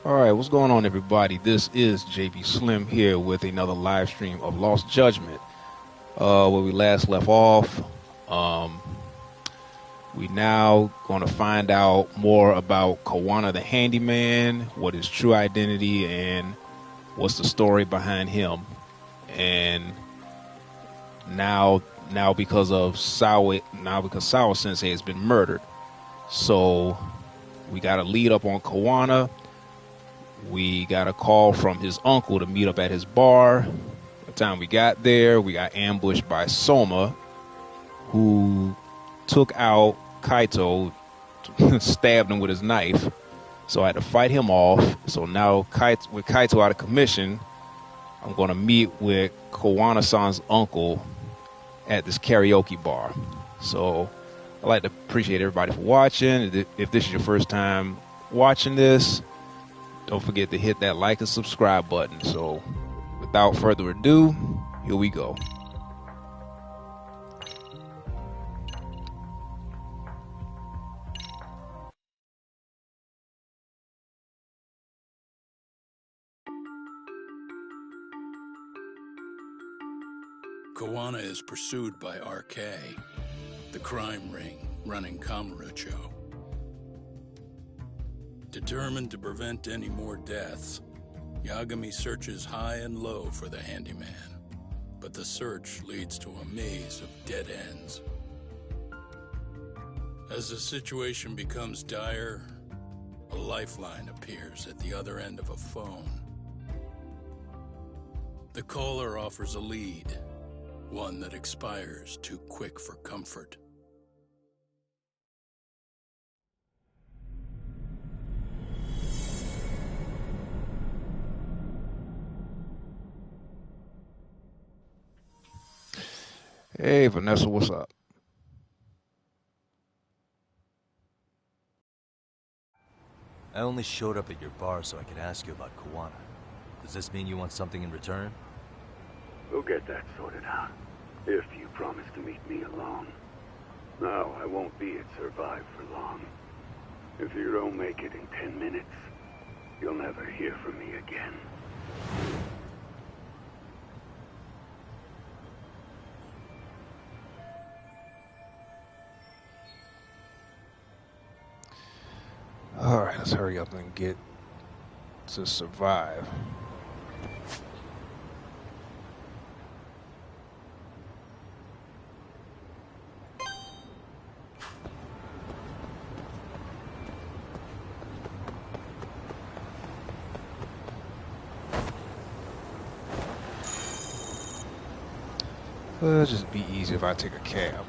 All right, what's going on, everybody? This is JB Slim here with another live stream of Lost Judgment. Where we last left off, um, we now going to find out more about Kawana the Handyman, what his true identity, and what's the story behind him. And now because Sawa Sensei has been murdered, so we got a lead up on Kawana. We got a call from his uncle to meet up at his bar. By the time we got there, we got ambushed by Soma, who took out Kaito, stabbed him with his knife. So I had to fight him off. So now with Kaito out of commission, I'm going to meet with Kawana-san's uncle at this karaoke bar. So I'd like to appreciate everybody for watching. If this is your first time watching this, don't forget to hit that like and subscribe button. So without further ado, here we go. Kawana is pursued by RK, the crime ring running Kamurocho. Determined to prevent any more deaths, Yagami searches high and low for the handyman, but the search leads to a maze of dead ends. As the situation becomes dire, a lifeline appears at the other end of a phone. The caller offers a lead, one that expires too quick for comfort. Hey, Vanessa, what's up? I only showed up at your bar so I could ask you about Kawana. Does this mean you want something in return? We'll get that sorted out, if you promise to meet me alone. No, I won't be at Survive for long. If you don't make it in 10 minutes, you'll never hear from me again. All right, let's hurry up and get to Survive. It'll just be easy if I take a cab.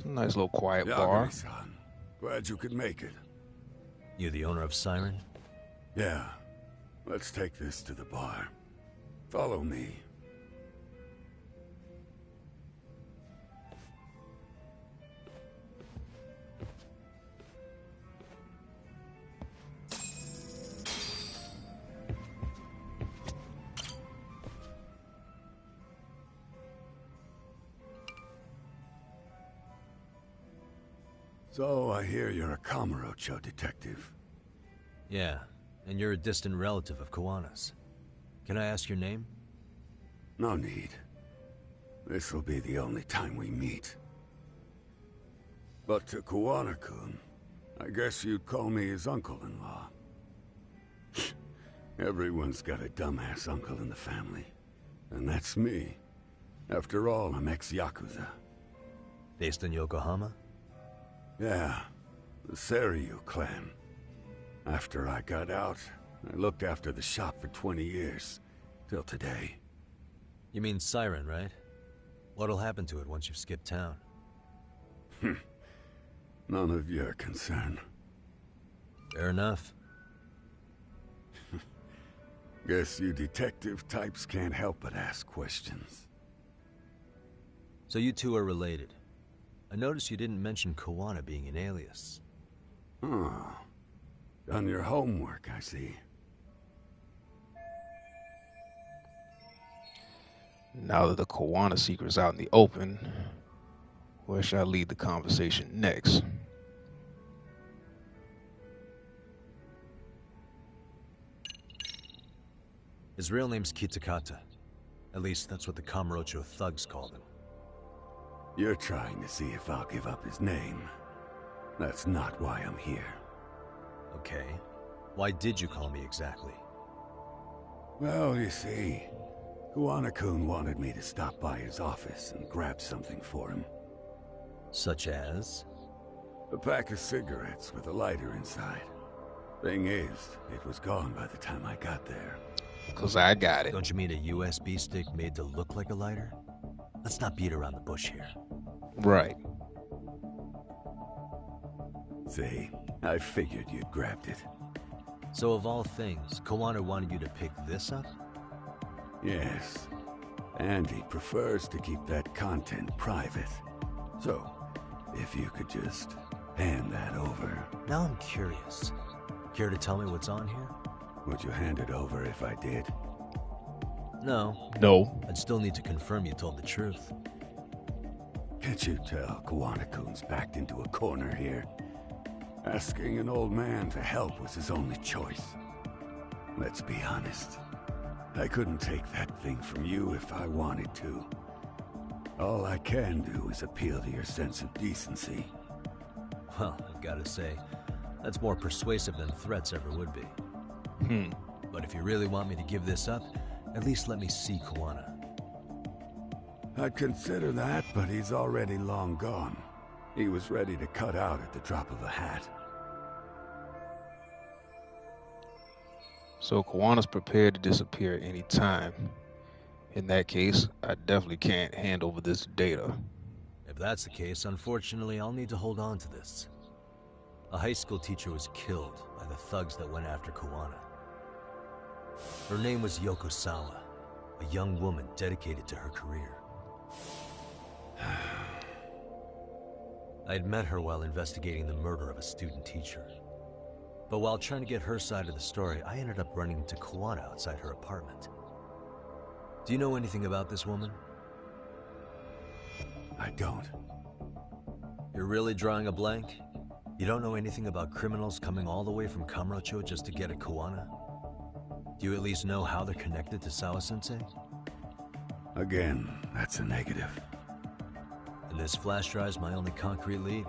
Nice little quiet bar. Yagami-san, glad you could make it. You the owner of Siren? Yeah, let's take this to the bar. Follow me. So, I hear you're a Kamurocho detective. Yeah, and you're a distant relative of Kawana's. Can I ask your name? No need. This'll be the only time we meet. But to Kawana-kun, I guess you'd call me his uncle-in-law. Everyone's got a dumbass uncle in the family. And that's me. After all, I'm ex-Yakuza. Based in Yokohama? Yeah, the Seiryu clan. After I got out, I looked after the shop for 20 years. till today. You mean Siren, right? What'll happen to it once you've skipped town? None of your concern. Fair enough. Guess you detective types can't help but ask questions. So you two are related. I noticed you didn't mention Kuwana being an alias. Oh. Done your homework, I see. Now that the Kuwana secret's out in the open, where shall I lead the conversation next? His real name's Kitakata. At least that's what the Kamurocho thugs called him. You're trying to see if I'll give up his name. That's not why I'm here. Okay. Why did you call me exactly? Well, you see, Kuwana-kun wanted me to stop by his office and grab something for him. Such as? A pack of cigarettes with a lighter inside. Thing is, it was gone by the time I got there. 'Cause I got it. Don't you mean a USB stick made to look like a lighter? Let's not beat around the bush here. Right. See, I figured you'd grabbed it. So of all things, Kuwana wanted you to pick this up? Yes. And he prefers to keep that content private. So, if you could just hand that over. Now I'm curious. Care to tell me what's on here? Would you hand it over if I did? No. No. I'd still need to confirm you told the truth. Can't you tell Kuwana-kun's backed into a corner here? Asking an old man to help was his only choice. Let's be honest. I couldn't take that thing from you if I wanted to. All I can do is appeal to your sense of decency. Well, I've got to say, that's more persuasive than threats ever would be. But if you really want me to give this up, at least let me see Kuwana. I'd consider that, but he's already long gone. He was ready to cut out at the drop of a hat. So Kuwana's prepared to disappear at any time. In that case, I definitely can't hand over this data. If that's the case, unfortunately, I'll need to hold on to this. A high school teacher was killed by the thugs that went after Kuwana. Her name was Yoko Sawa, a young woman dedicated to her career. I had met her while investigating the murder of a student teacher. But while trying to get her side of the story, I ended up running into Kuwana outside her apartment. Do you know anything about this woman? I don't. You're really drawing a blank? You don't know anything about criminals coming all the way from Kamurocho just to get at Kuwana? Do you at least know how they're connected to Sawa-sensei? Again, that's a negative. And this flash drive's my only concrete lead.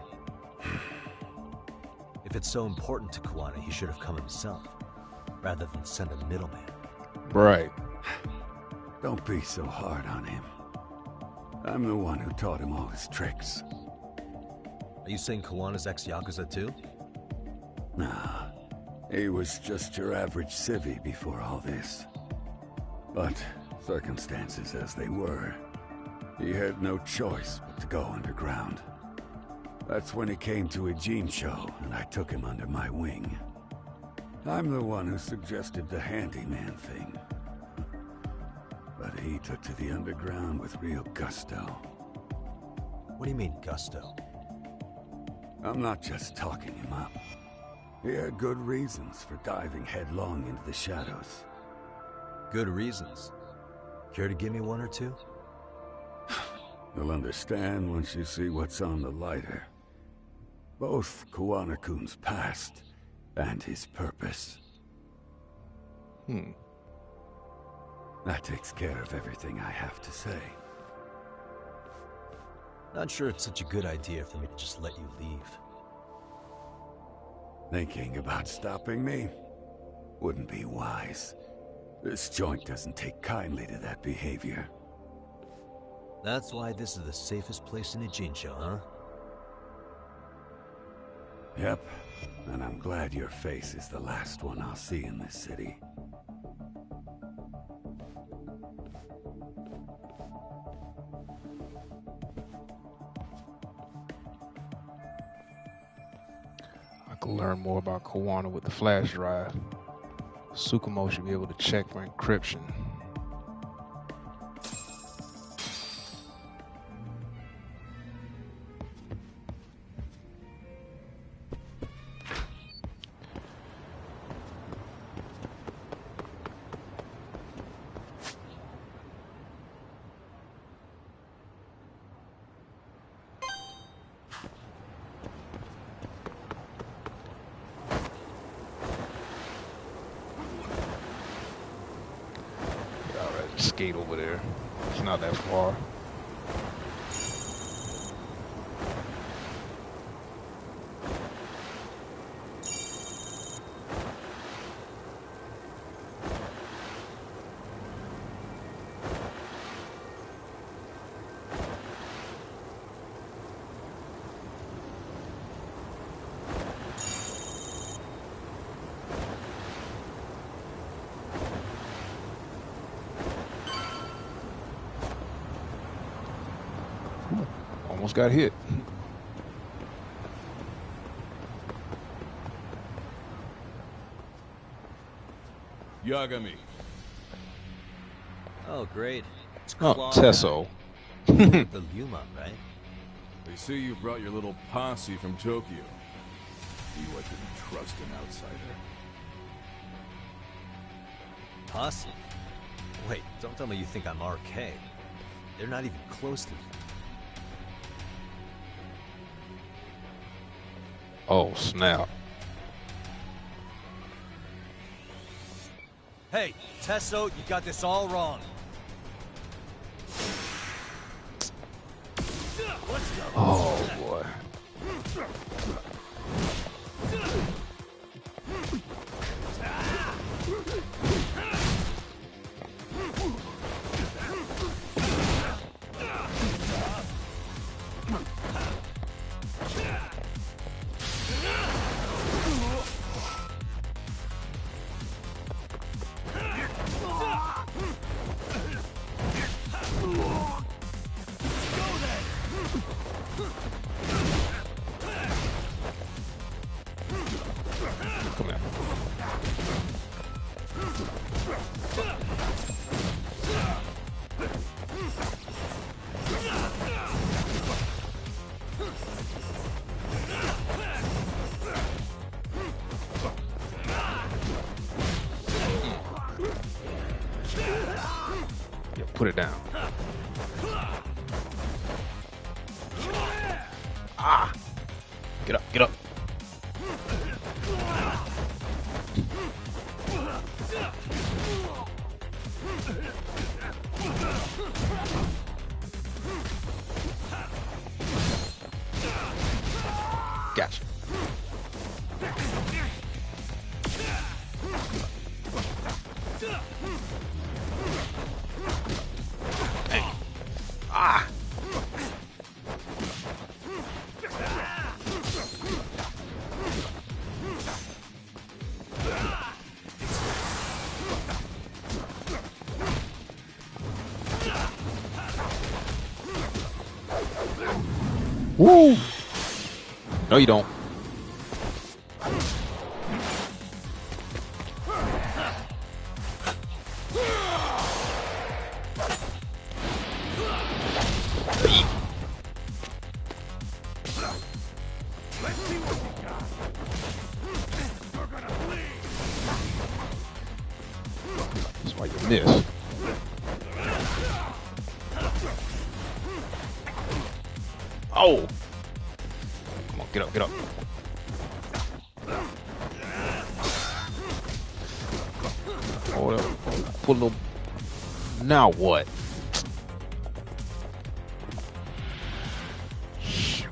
If it's so important to Kuwana, he should have come himself, rather than send a middleman. Right. Don't be so hard on him. I'm the one who taught him all his tricks. Are you saying Kuwana's ex-Yakuza too? Nah, he was just your average civvy before all this. But circumstances as they were, he had no choice but to go underground. That's when he came to Ijincho, and I took him under my wing. I'm the one who suggested the handyman thing. But he took to the underground with real gusto. What do you mean, gusto? I'm not just talking him up. He had good reasons for diving headlong into the shadows. Good reasons. Care to give me one or two? You'll understand once you see what's on the lighter. Both Kuwana-kun's past and his purpose. That takes care of everything I have to say. Not sure it's such a good idea for me to just let you leave. Thinking about stopping me? Wouldn't be wise. This joint doesn't take kindly to that behavior. That's why this is the safest place in Ijincho, huh? Yep, and I'm glad your face is the last one I'll see in this city. can learn more about Koana with the flash drive. Tsukumo should be able to check for encryption. Skate over there. It's not that far. Almost got hit. Yagami. Oh, great. It's Oh, Claude. Tesso. The Luma, right? They say you brought your little posse from Tokyo. You I couldn't trust an outsider. Posse? Wait, don't tell me you think I'm RK. They're not even close to me. Oh, snap. Hey, Tesso, you got this all wrong. Oh, boy. Come here. Yeah, put it down. Ah! Get up, get up. Gotcha. Dang. Ah! Woo! No, you don't. That's why you miss. Oh! Come on, get up, get up. Hold up. Put a little. Now what? Shoot.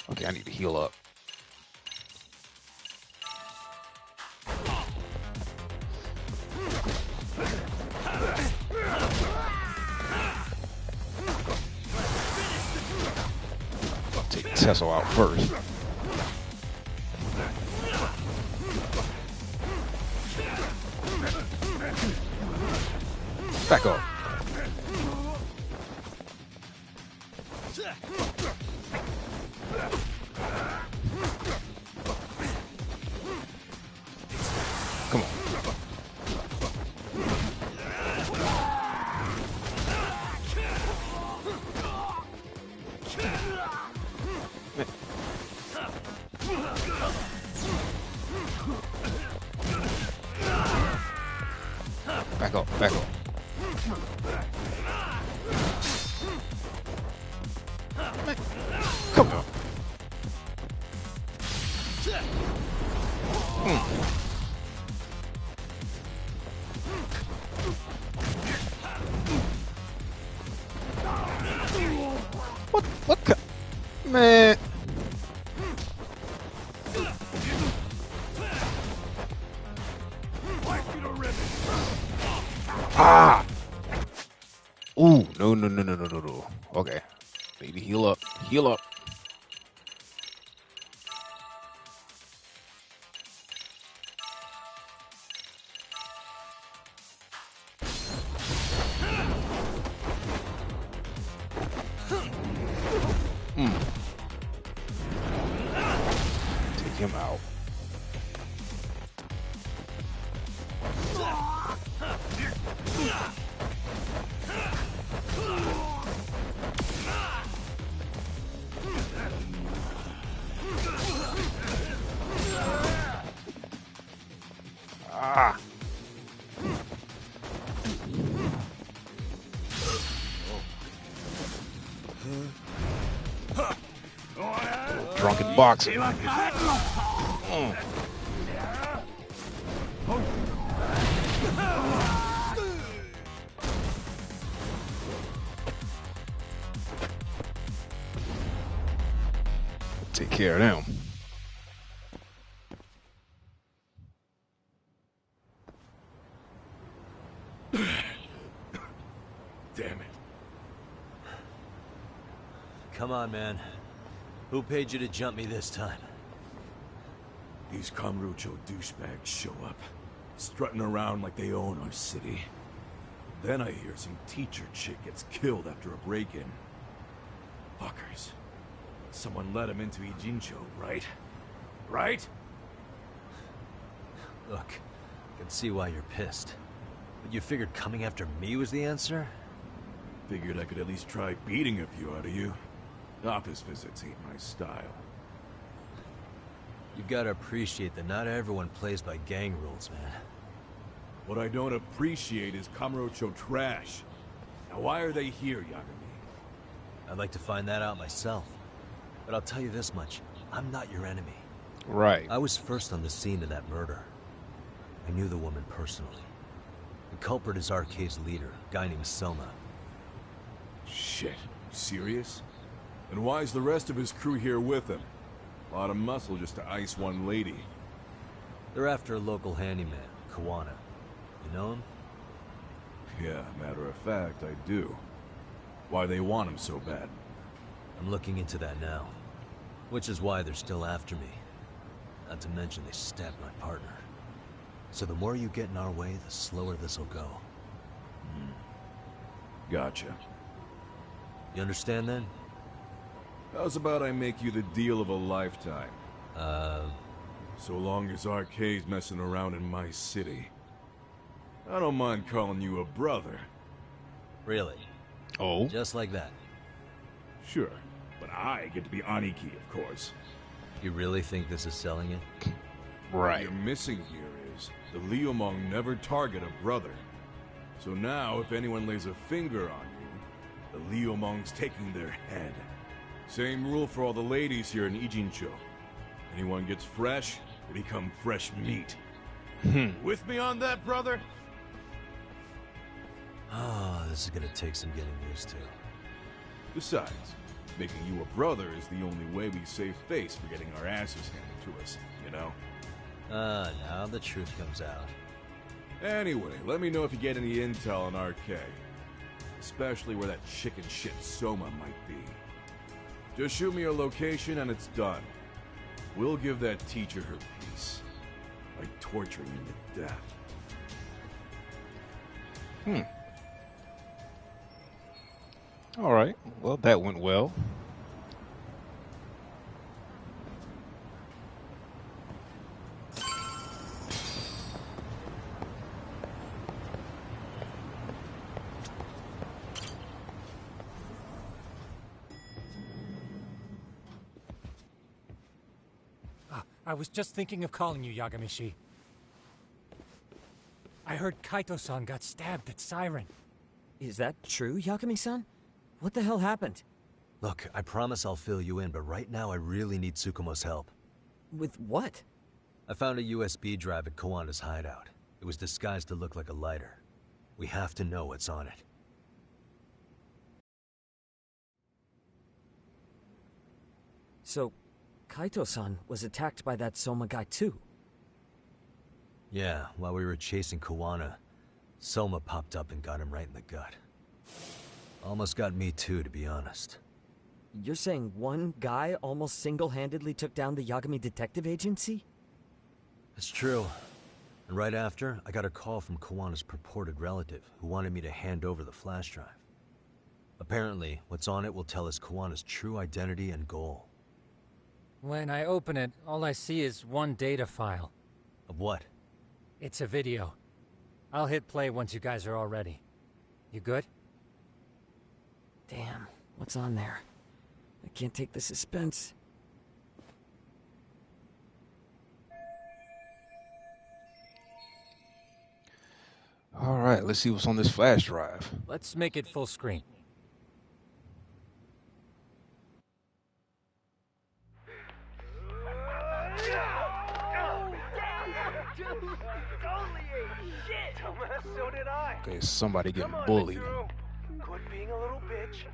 Okay, I need to heal up. Take Tesso out first. Back up. Come on. Back up, back up. Come on. What? Man. Ah! Ooh, no. Okay. Baby, heal up. Heal up. Take him out. Ah! Drunken boxer. Take care of them. Damn it. Come on, man. Who paid you to jump me this time? These Kamurocho douchebags show up, strutting around like they own our city. Then I hear some teacher chick gets killed after a break-in. Fuckers. Someone let him into Ijincho, right? Right? Look, I can see why you're pissed. But you figured coming after me was the answer? Figured I could at least try beating a few out of you. Office visits ain't my style. You've got to appreciate that not everyone plays by gang rules, man. What I don't appreciate is Kamurocho trash. Now why are they here, Yagami? I'd like to find that out myself. But I'll tell you this much, I'm not your enemy. Right. I was first on the scene of that murder. I knew the woman personally. The culprit is RK's leader, a guy named Soma. Shit. Serious? And why's the rest of his crew here with him? A lot of muscle just to ice one lady. They're after a local handyman, Kawana. You know him? Yeah, matter of fact, I do. Why they want him so bad? I'm looking into that now. Which is why they're still after me. Not to mention they stabbed my partner. So the more you get in our way, the slower this'll go. Gotcha. You understand then? How's about I make you the deal of a lifetime? So long as RK's messing around in my city. I don't mind calling you a brother. Really? Oh. Just like that? Sure, but I get to be Aniki, of course. You really think this is selling it? Right. What you're missing here is the Liumong never target a brother. So now, if anyone lays a finger on you, the Liumong's taking their head. Same rule for all the ladies here in Ijincho. Anyone gets fresh, they become fresh meat. With me on that, brother? Oh, this is gonna take some getting used to. Besides, making you a brother is the only way we save face for getting our asses handed to us, you know? Now the truth comes out. Anyway, let me know if you get any intel on RK. Especially where that chicken shit Soma might be. Just shoot me your location and it's done. We'll give that teacher her peace. By torturing him to death. All right. Well, that went well. I was just thinking of calling you, Yagamishi. I heard Kaito-san got stabbed at Siren. Is that true, Yagami-san? What the hell happened? Look, I promise I'll fill you in, but right now I really need Tsukumo's help. With what? I found a USB drive at Kawana's hideout. It was disguised to look like a lighter. We have to know what's on it. So, Kaito-san was attacked by that Soma guy too? Yeah, while we were chasing Kawana, Soma popped up and got him right in the gut. Almost got me too, to be honest. You're saying one guy almost single-handedly took down the Yagami Detective Agency? It's true. And right after, I got a call from Kawana's purported relative, who wanted me to hand over the flash drive. Apparently, what's on it will tell us Kawana's true identity and goal. When I open it, all I see is one data file. Of what? It's a video. I'll hit play once you guys are all ready. You good? Damn, what's on there? I can't take the suspense. All right, let's see what's on this flash drive. Let's make it full screen. So did I. Okay, somebody getting Come on, bullied. Mitsuru. Quit being a little bitch.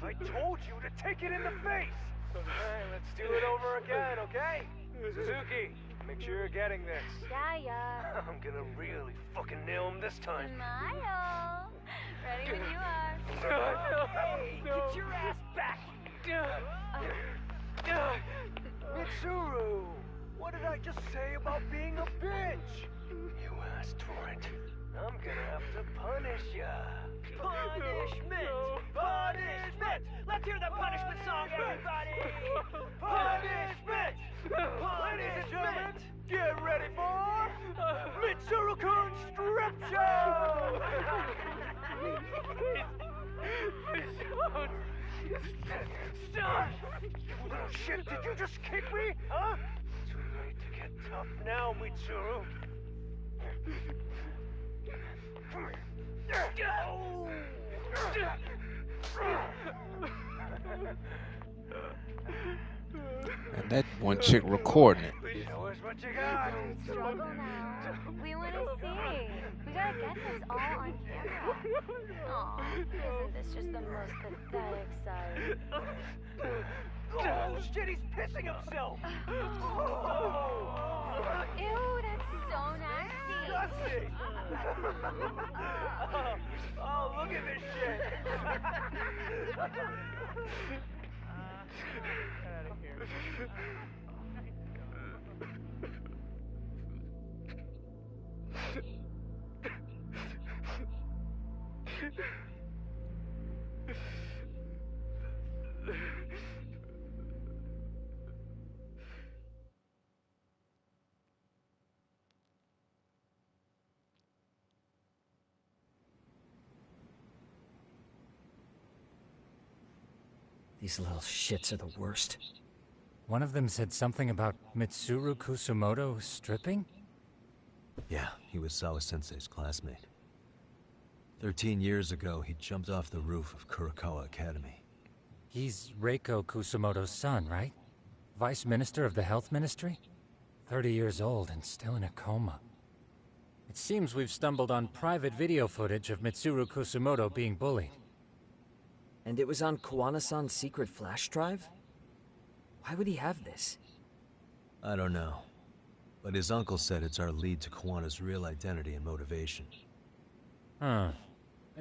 I told you to take it in the face. Alright, let's do it over again, okay? Suzuki, make sure you're getting this. Yeah. I'm gonna really fucking nail him this time. Smile. Ready when you are. Hey, get your ass back! Mitsuru! What did I just say about being a bitch? You asked for it. I'm gonna have to punish ya. Punishment! Punishment! Let's hear the punishment song, everybody! Punishment! Ladies and gentlemen, get ready for Mitsuru-kun Strip Show! Stop! You little shit, did you just kick me? Huh? Too late to get tough now, Mitsuru. And that one chick recording it. Show us what you got. Don't struggle now. We want to see. We gotta get this all on camera. Aw, isn't this just the most pathetic sight? Oh shit, he's pissing himself. Ew, that's so nasty. Disgusting. Oh, look at this shit. Get out of here. These little shits are the worst. One of them said something about Mitsuru Kusumoto stripping? Yeah, he was Sawa-sensei's classmate. 13 years ago, he jumped off the roof of Kurokawa Academy. He's Reiko Kusumoto's son, right? Vice Minister of the Health Ministry? 30 years old and still in a coma. It seems we've stumbled on private video footage of Mitsuru Kusumoto being bullied. And it was on Kawana-san's secret flash drive? Why would he have this? I don't know. But his uncle said it's our lead to Kawana's real identity and motivation.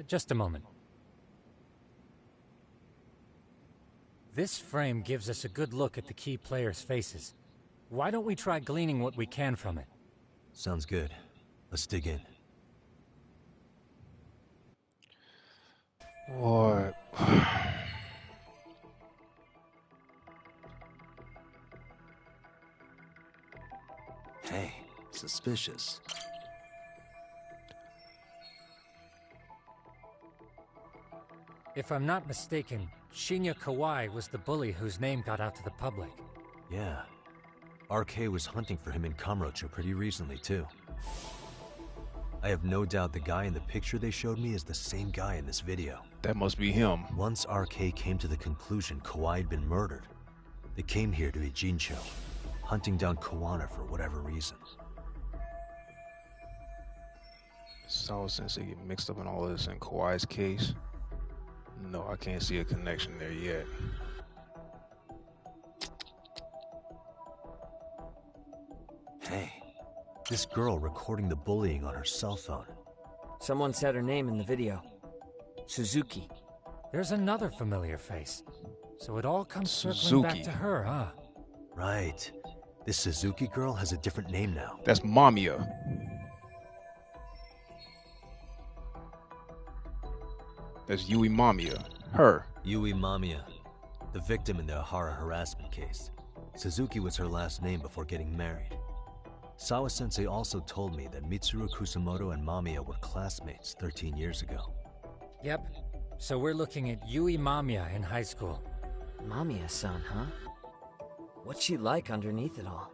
Just a moment. This frame gives us a good look at the key players' faces. Why don't we try gleaning what we can from it? Sounds good. Let's dig in. Boy. Hey, suspicious. If I'm not mistaken, Shinya Kawai was the bully whose name got out to the public. Yeah. RK was hunting for him in Kamurocho pretty recently, too. I have no doubt the guy in the picture they showed me is the same guy in this video. That must be him. Once RK came to the conclusion Kawhi had been murdered, they came here to Ijincho, hunting down Kuwana for whatever reason. Sawa Sensei get mixed up in all this in Kawhi's case. No, I can't see a connection there yet. Hey, this girl recording the bullying on her cell phone. Someone said her name in the video. Suzuki. There's another familiar face. So it all comes circling Suzuki. back to her, huh? Right. This Suzuki girl has a different name now. That's Mamiya. That's Yui Mamiya. Her. Yui Mamiya, the victim in the Ahara harassment case. Suzuki was her last name before getting married. Sawa Sensei also told me that Mitsuru Kusamoto and Mamiya were classmates 13 years ago. Yep. So we're looking at Yui Mamiya in high school. Mamiya-san, huh? What's she like underneath it all?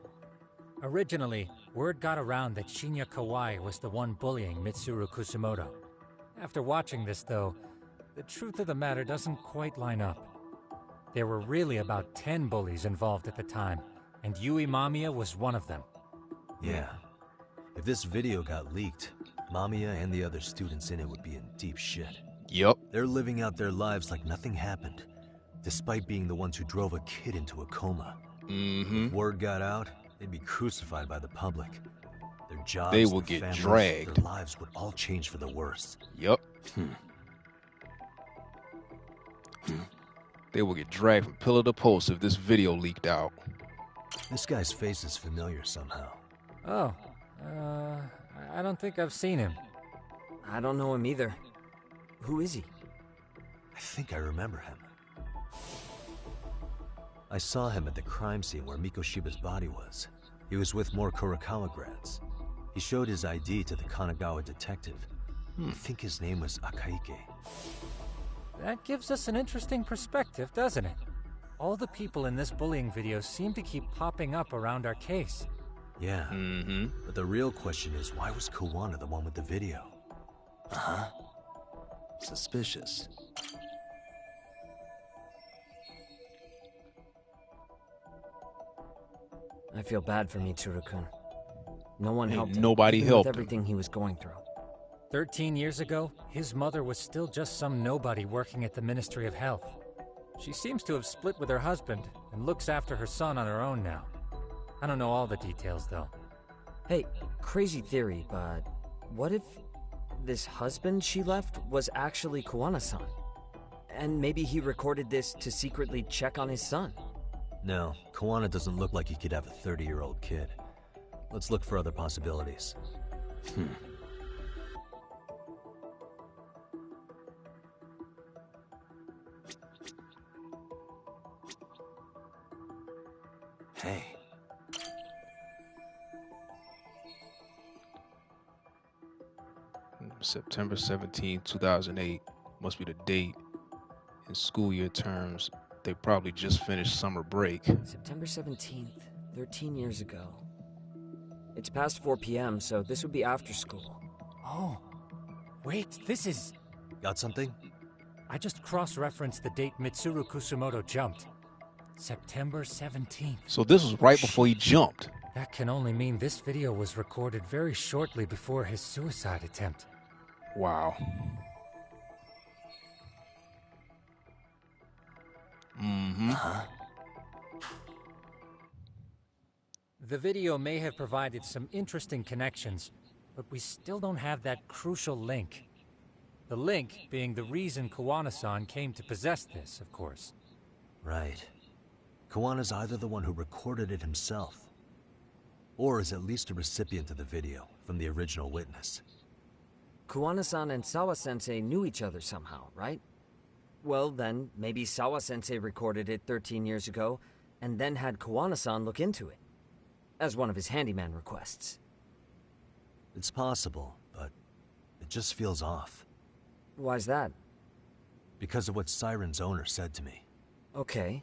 Originally, word got around that Shinya Kawai was the one bullying Mitsuru Kusamoto. After watching this, though, the truth of the matter doesn't quite line up. There were really about 10 bullies involved at the time, and Yui Mamiya was one of them. Yeah. If this video got leaked, Mamiya and the other students in it would be in deep shit. Yep. They're living out their lives like nothing happened, despite being the ones who drove a kid into a coma. If word got out, they'd be crucified by the public. Their jobs, They will their get families, dragged. Their lives would all change for the worse. Yep. They will get dragged from pillar to post if this video leaked out. This guy's face is familiar somehow. Oh, I don't think I've seen him. I don't know him either. Who is he? I think I remember him. I saw him at the crime scene where Mikoshiba's body was. He was with more Kurokawa grads. He showed his ID to the Kanagawa detective. I think his name was Akaike. That gives us an interesting perspective, doesn't it? All the people in this bullying video seem to keep popping up around our case. Yeah. But the real question is, why was Kuwana the one with the video? Suspicious. I feel bad for Mitsuru-kun. No one Ain't helped him. nobody even helped with him. everything he was going through. 13 years ago, his mother was still just some nobody working at the Ministry of Health. She seems to have split with her husband and looks after her son on her own now. I don't know all the details, though. Hey, crazy theory, but what if this husband she left was actually Kuwana-san? And maybe he recorded this to secretly check on his son? No, Kuwana doesn't look like he could have a 30-year-old kid. Let's look for other possibilities. Hey. September 17, 2008 must be the date. In school year terms, they probably just finished summer break. September 17th, 13 years ago. It's past 4 p.m., so this would be after school. Oh, wait, this is... Got something? I just cross-referenced the date Mitsuru Kusamoto jumped. September 17th. So this was right before he jumped. That can only mean this video was recorded very shortly before his suicide attempt. Wow. The video may have provided some interesting connections, but we still don't have that crucial link. The link being the reason Kuwana-san came to possess this, of course. Right. Kawana's either the one who recorded it himself, or is at least a recipient of the video from the original witness. Kuwana-san and Sawa-sensei knew each other somehow, right? Well, then, maybe Sawa-sensei recorded it 13 years ago, and then had Kuwana-san look into it, as one of his handyman requests. It's possible, but it just feels off. Why's that? Because of what Siren's owner said to me. Okay.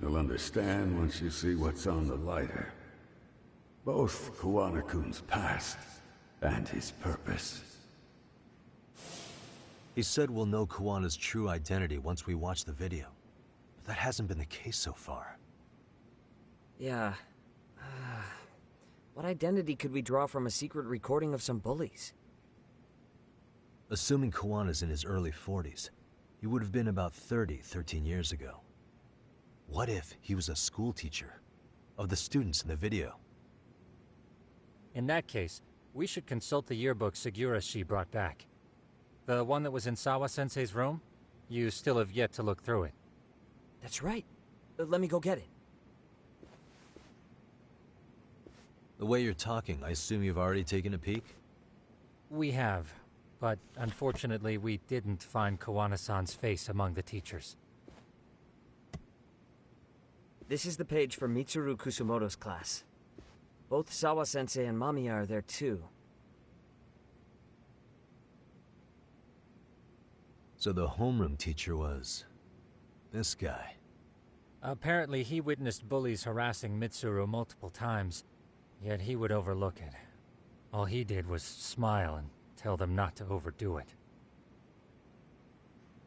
You'll understand once you see what's on the lighter. Both Kuwana-kun's past and his purpose. He said we'll know Kuwana's true identity once we watch the video. But that hasn't been the case so far. Yeah. What identity could we draw from a secret recording of some bullies? Assuming Kuwana's in his early 40s, he would have been about 13 years ago. What if he was a school teacher of the students in the video? In that case, we should consult the yearbook Segura-shi brought back. The one that was in Sawa-sensei's room? You still have yet to look through it. That's right. Let me go get it. The way you're talking, I assume you've already taken a peek? We have, but unfortunately we didn't find Kuwana-san's face among the teachers. This is the page for Mitsuru Kusumoto's class. Both Sawa-sensei and Mamiya are there too. So the homeroom teacher was... this guy. Apparently he witnessed bullies harassing Mitsuru multiple times, yet he would overlook it. All he did was smile and tell them not to overdo it.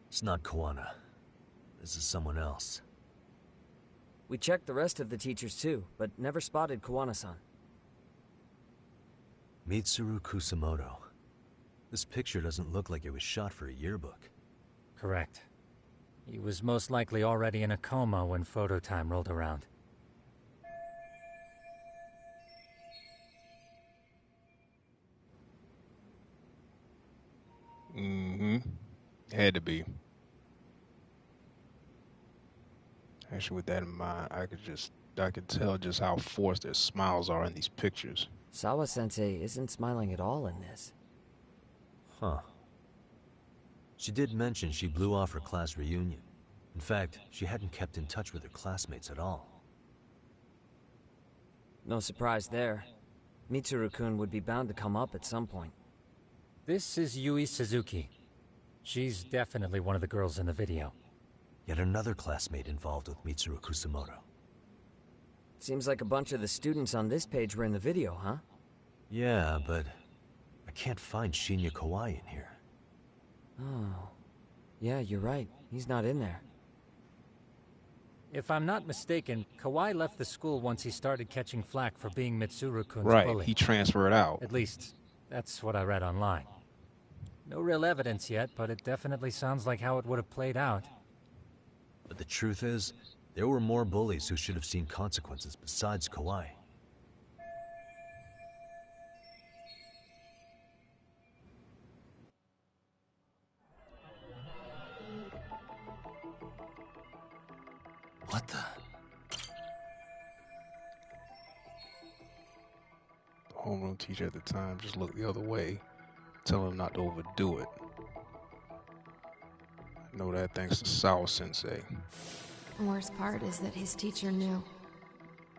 It's not Kuwana. This is someone else. We checked the rest of the teachers too, but never spotted Kuwana-san. Mitsuru Kusumoto. This picture doesn't look like it was shot for a yearbook. Correct. He was most likely already in a coma when photo time rolled around. Had to be. Actually, with that in mind, I could tell just how forced their smiles are in these pictures. Sawa-sensei isn't smiling at all in this. Huh. She did mention she blew off her class reunion. In fact, she hadn't kept in touch with her classmates at all. No surprise there. Mitsuru-kun would be bound to come up at some point. This is Yui Suzuki. She's definitely one of the girls in the video. Yet another classmate involved with Mitsuru Kusumoto. Seems like a bunch of the students on this page were in the video, huh? Yeah, but I can't find Shinya Kawai in here. Oh. Yeah, you're right. He's not in there. If I'm not mistaken, Kawai left the school once he started catching flack for being Mitsuru-kun's Right, bully. he transferred out. At least, that's what I read online. No real evidence yet, but it definitely sounds like how it would have played out. But the truth is, there were more bullies who should have seen consequences besides Kawai. What the? The homeroom teacher at the time just looked the other way, telling him not to overdo it. I know that thanks to Sawa-sensei. The worst part is that his teacher knew.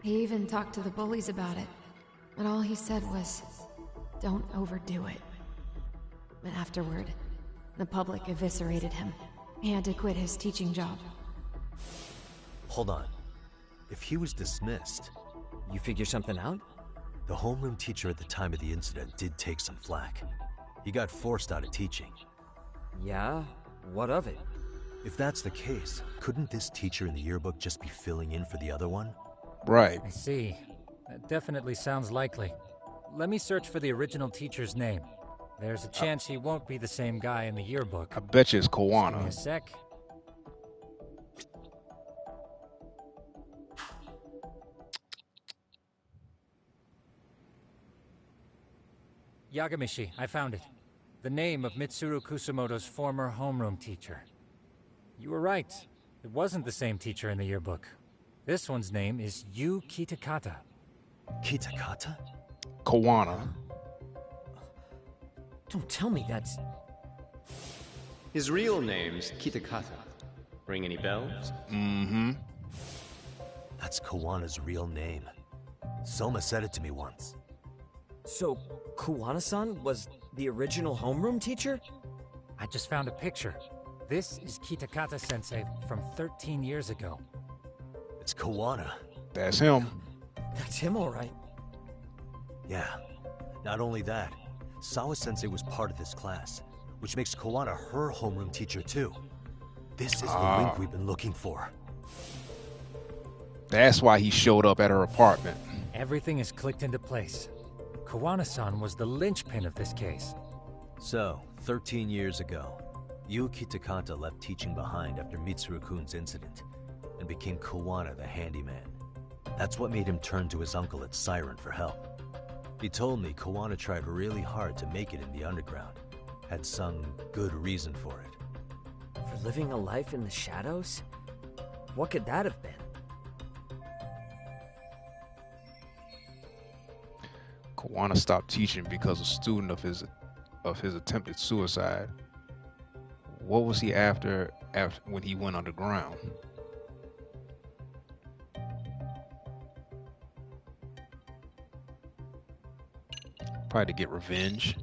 He even talked to the bullies about it. But all he said was, don't overdo it. But afterward, the public eviscerated him. He had to quit his teaching job. Hold on. If he was dismissed... You figure something out? The homeroom teacher at the time of the incident did take some flack. He got forced out of teaching. Yeah? What of it? If that's the case, couldn't this teacher in the yearbook just be filling in for the other one? Right. I see. That definitely sounds likely. Let me search for the original teacher's name. There's a chance he won't be the same guy in the yearbook. I bet you it's Just give me Kuwana. a sec. Yagamishi, I found it. The name of Mitsuru Kusumoto's former homeroom teacher. You were right. It wasn't the same teacher in the yearbook. This one's name is Yu Kitakata. Kitakata? Kuwana. Don't tell me that's... His real name's Kitakata. Ring any bells? Mm-hmm. That's Kawana's real name. Soma said it to me once. So, Kuwana-san was the original homeroom teacher? I just found a picture. This is Kitakata-sensei from 13 years ago. It's It's Kawana. That's him. That's him, all right. Yeah. Not only that, Sawa-sensei was part of this class, which makes Kawana her homeroom teacher too. This is the link we've been looking for. That's why he showed up at her apartment. Everything is clicked into place. Kawana-san was the linchpin of this case. So, 13 years ago, Yuki Takata left teaching behind after Mitsuru-kun's incident, and became Kawana the handyman. That's what made him turn to his uncle at Siren for help. He told me Kawana tried really hard to make it in the underground. Had some good reason for it. For living a life in the shadows? What could that have been? Kawana stopped teaching because a student of his attempted suicide. What was he after when he went underground? Probably to get revenge.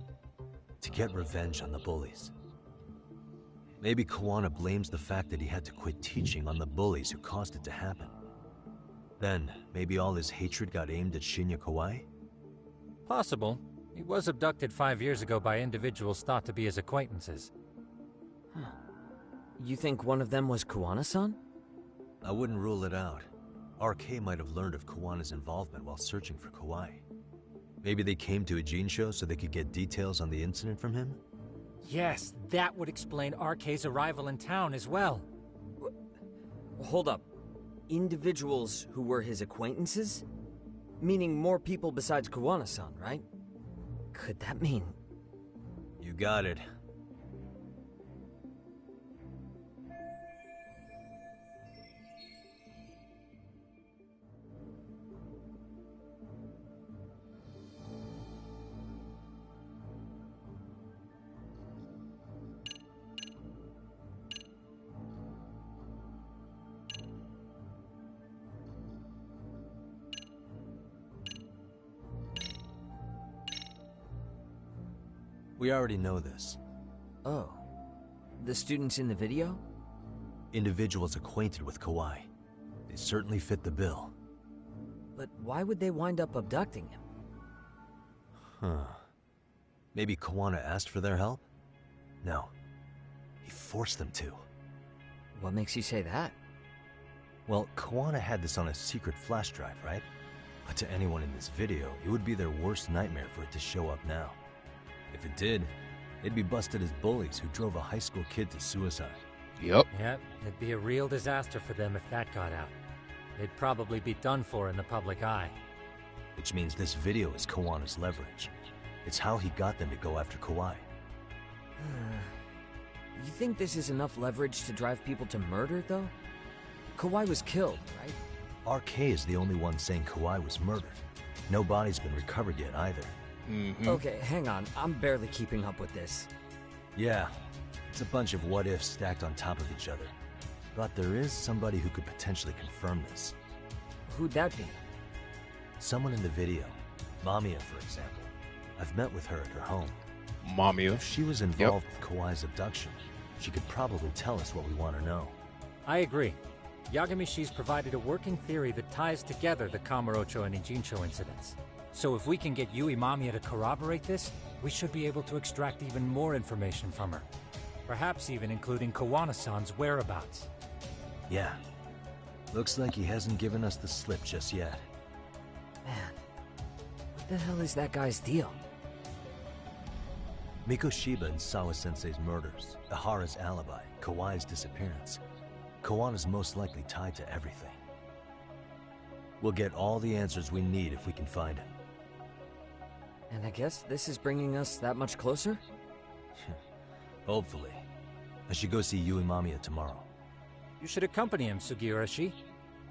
To get revenge on the bullies. Maybe Kawana blames the fact that he had to quit teaching on the bullies who caused it to happen. Then, maybe all his hatred got aimed at Shinya Kawai? Possible. He was abducted 5 years ago by individuals thought to be his acquaintances. Huh. You think one of them was Kawana-san? I wouldn't rule it out. RK might have learned of Kawana's involvement while searching for Kawai. Maybe they came to Ijincho so they could get details on the incident from him? Yes, that would explain RK's arrival in town as well. Hold up. Individuals who were his acquaintances? Meaning more people besides Kawana-san, right? Could that mean... You got it. We already know this. Oh. The students in the video? Individuals acquainted with Kawai. They certainly fit the bill. But why would they wind up abducting him? Huh. Maybe Kawana asked for their help? No. He forced them to. What makes you say that? Well, Kawana had this on a secret flash drive, right? But to anyone in this video, it would be their worst nightmare for it to show up now. If it did, they'd be busted as bullies who drove a high school kid to suicide. Yep. Yep, it'd be a real disaster for them if that got out. They'd probably be done for in the public eye. Which means this video is Kawana's leverage. It's how he got them to go after Kawai. You think this is enough leverage to drive people to murder, though? Kawai was killed, right? RK is the only one saying Kawai was murdered. No body's been recovered yet either. Okay, hang on. I'm barely keeping up with this. Yeah, it's a bunch of what-ifs stacked on top of each other. But there is somebody who could potentially confirm this. Who'd that be? Someone in the video. Mamiya, for example. I've met with her at her home. Mamiya. If she was involved with Kawai's abduction, she could probably tell us what we want to know. I agree. Yagamishi's provided a working theory that ties together the Kamurocho and Ijincho incidents. So if we can get Yui Mamiya to corroborate this, we should be able to extract even more information from her. Perhaps even including Kawana-san's whereabouts. Yeah. Looks like he hasn't given us the slip just yet. Man, what the hell is that guy's deal? Mikoshiba and Sawa-sensei's murders, Ihara's alibi, Kawai's disappearance. Kawana's most likely tied to everything. We'll get all the answers we need if we can find him. And I guess this is bringing us that much closer? Hopefully. I should go see Yui Mamiya tomorrow. You should accompany him, Sugiurashi.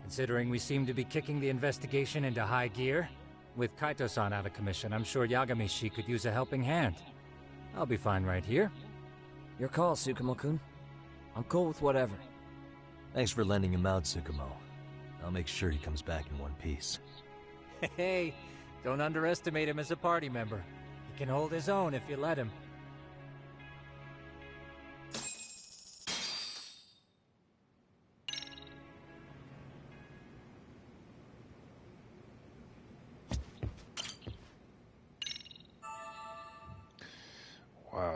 Considering we seem to be kicking the investigation into high gear, with Kaito-san out of commission, I'm sure Yagamishi could use a helping hand. I'll be fine right here. Your call, Tsukumo-kun. I'm cool with whatever. Thanks for lending him out, Tsukumo. I'll make sure he comes back in one piece. Hey, don't underestimate him as a party member. He can hold his own if you let him.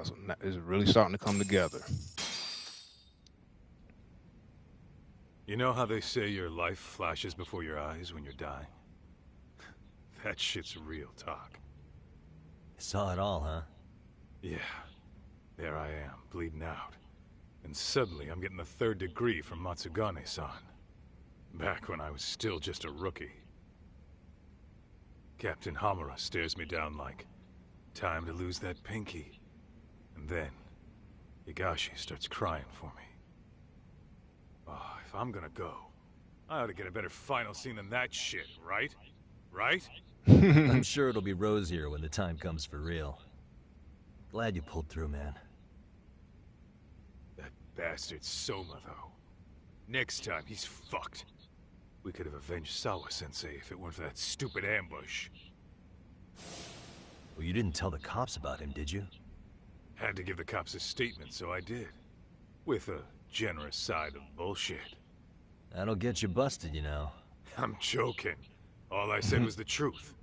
So it's really starting to come together. You know how they say your life flashes before your eyes when you're dying? That shit's real talk. You saw it all, huh? Yeah. There I am, bleeding out. And suddenly I'm getting the 3rd degree from Matsugane-san. Back when I was still just a rookie. Captain Hamura stares me down like, time to lose that pinky. And then, Higashi starts crying for me. Oh, if I'm gonna go, I ought to get a better final scene than that shit, right? Right? I'm sure it'll be rosier when the time comes for real. Glad you pulled through, man. That bastard Soma, though. Next time, he's fucked. We could have avenged Sawa-sensei if it weren't for that stupid ambush. Well, you didn't tell the cops about him, did you? Had to give the cops a statement, so I did. With a generous side of bullshit. That'll get you busted, you know. I'm joking. All I said was the truth.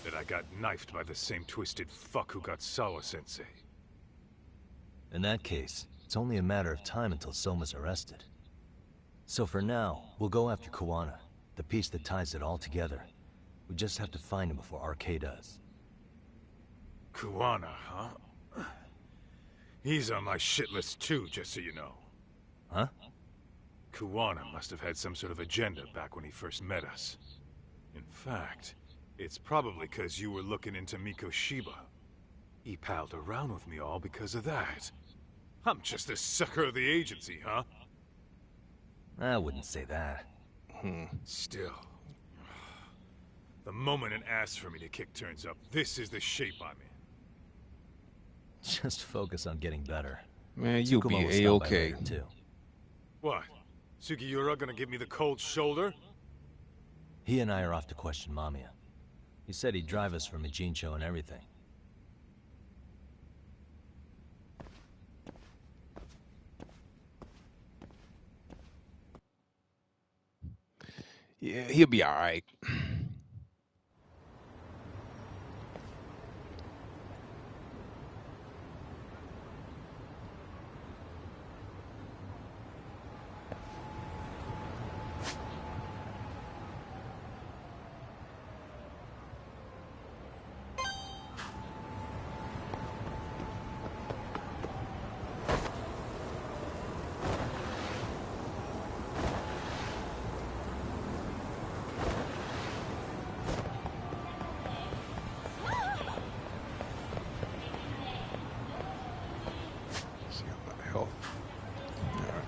That I got knifed by the same twisted fuck who got Sawa-sensei. In that case, it's only a matter of time until Soma's arrested. So for now, we'll go after Kuwana, the piece that ties it all together. We just have to find him before RK does. Kuwana, huh? He's on my shit list too, just so you know. Huh? Kuwana must have had some sort of agenda back when he first met us. In fact, it's probably because you were looking into Mikoshiba. He palled around with me all because of that. I'm just a sucker of the agency, huh? I wouldn't say that. Still. The moment an ass for me to kick turns up, this is the shape I'm in. Just focus on getting better. Man, you'll Tsukumo will be stop by A-okay. later, too. What? Sugiura gonna give me the cold shoulder? He and I are off to question Mamiya. He said he'd drive us from Ijincho and everything. Yeah, he'll be all right.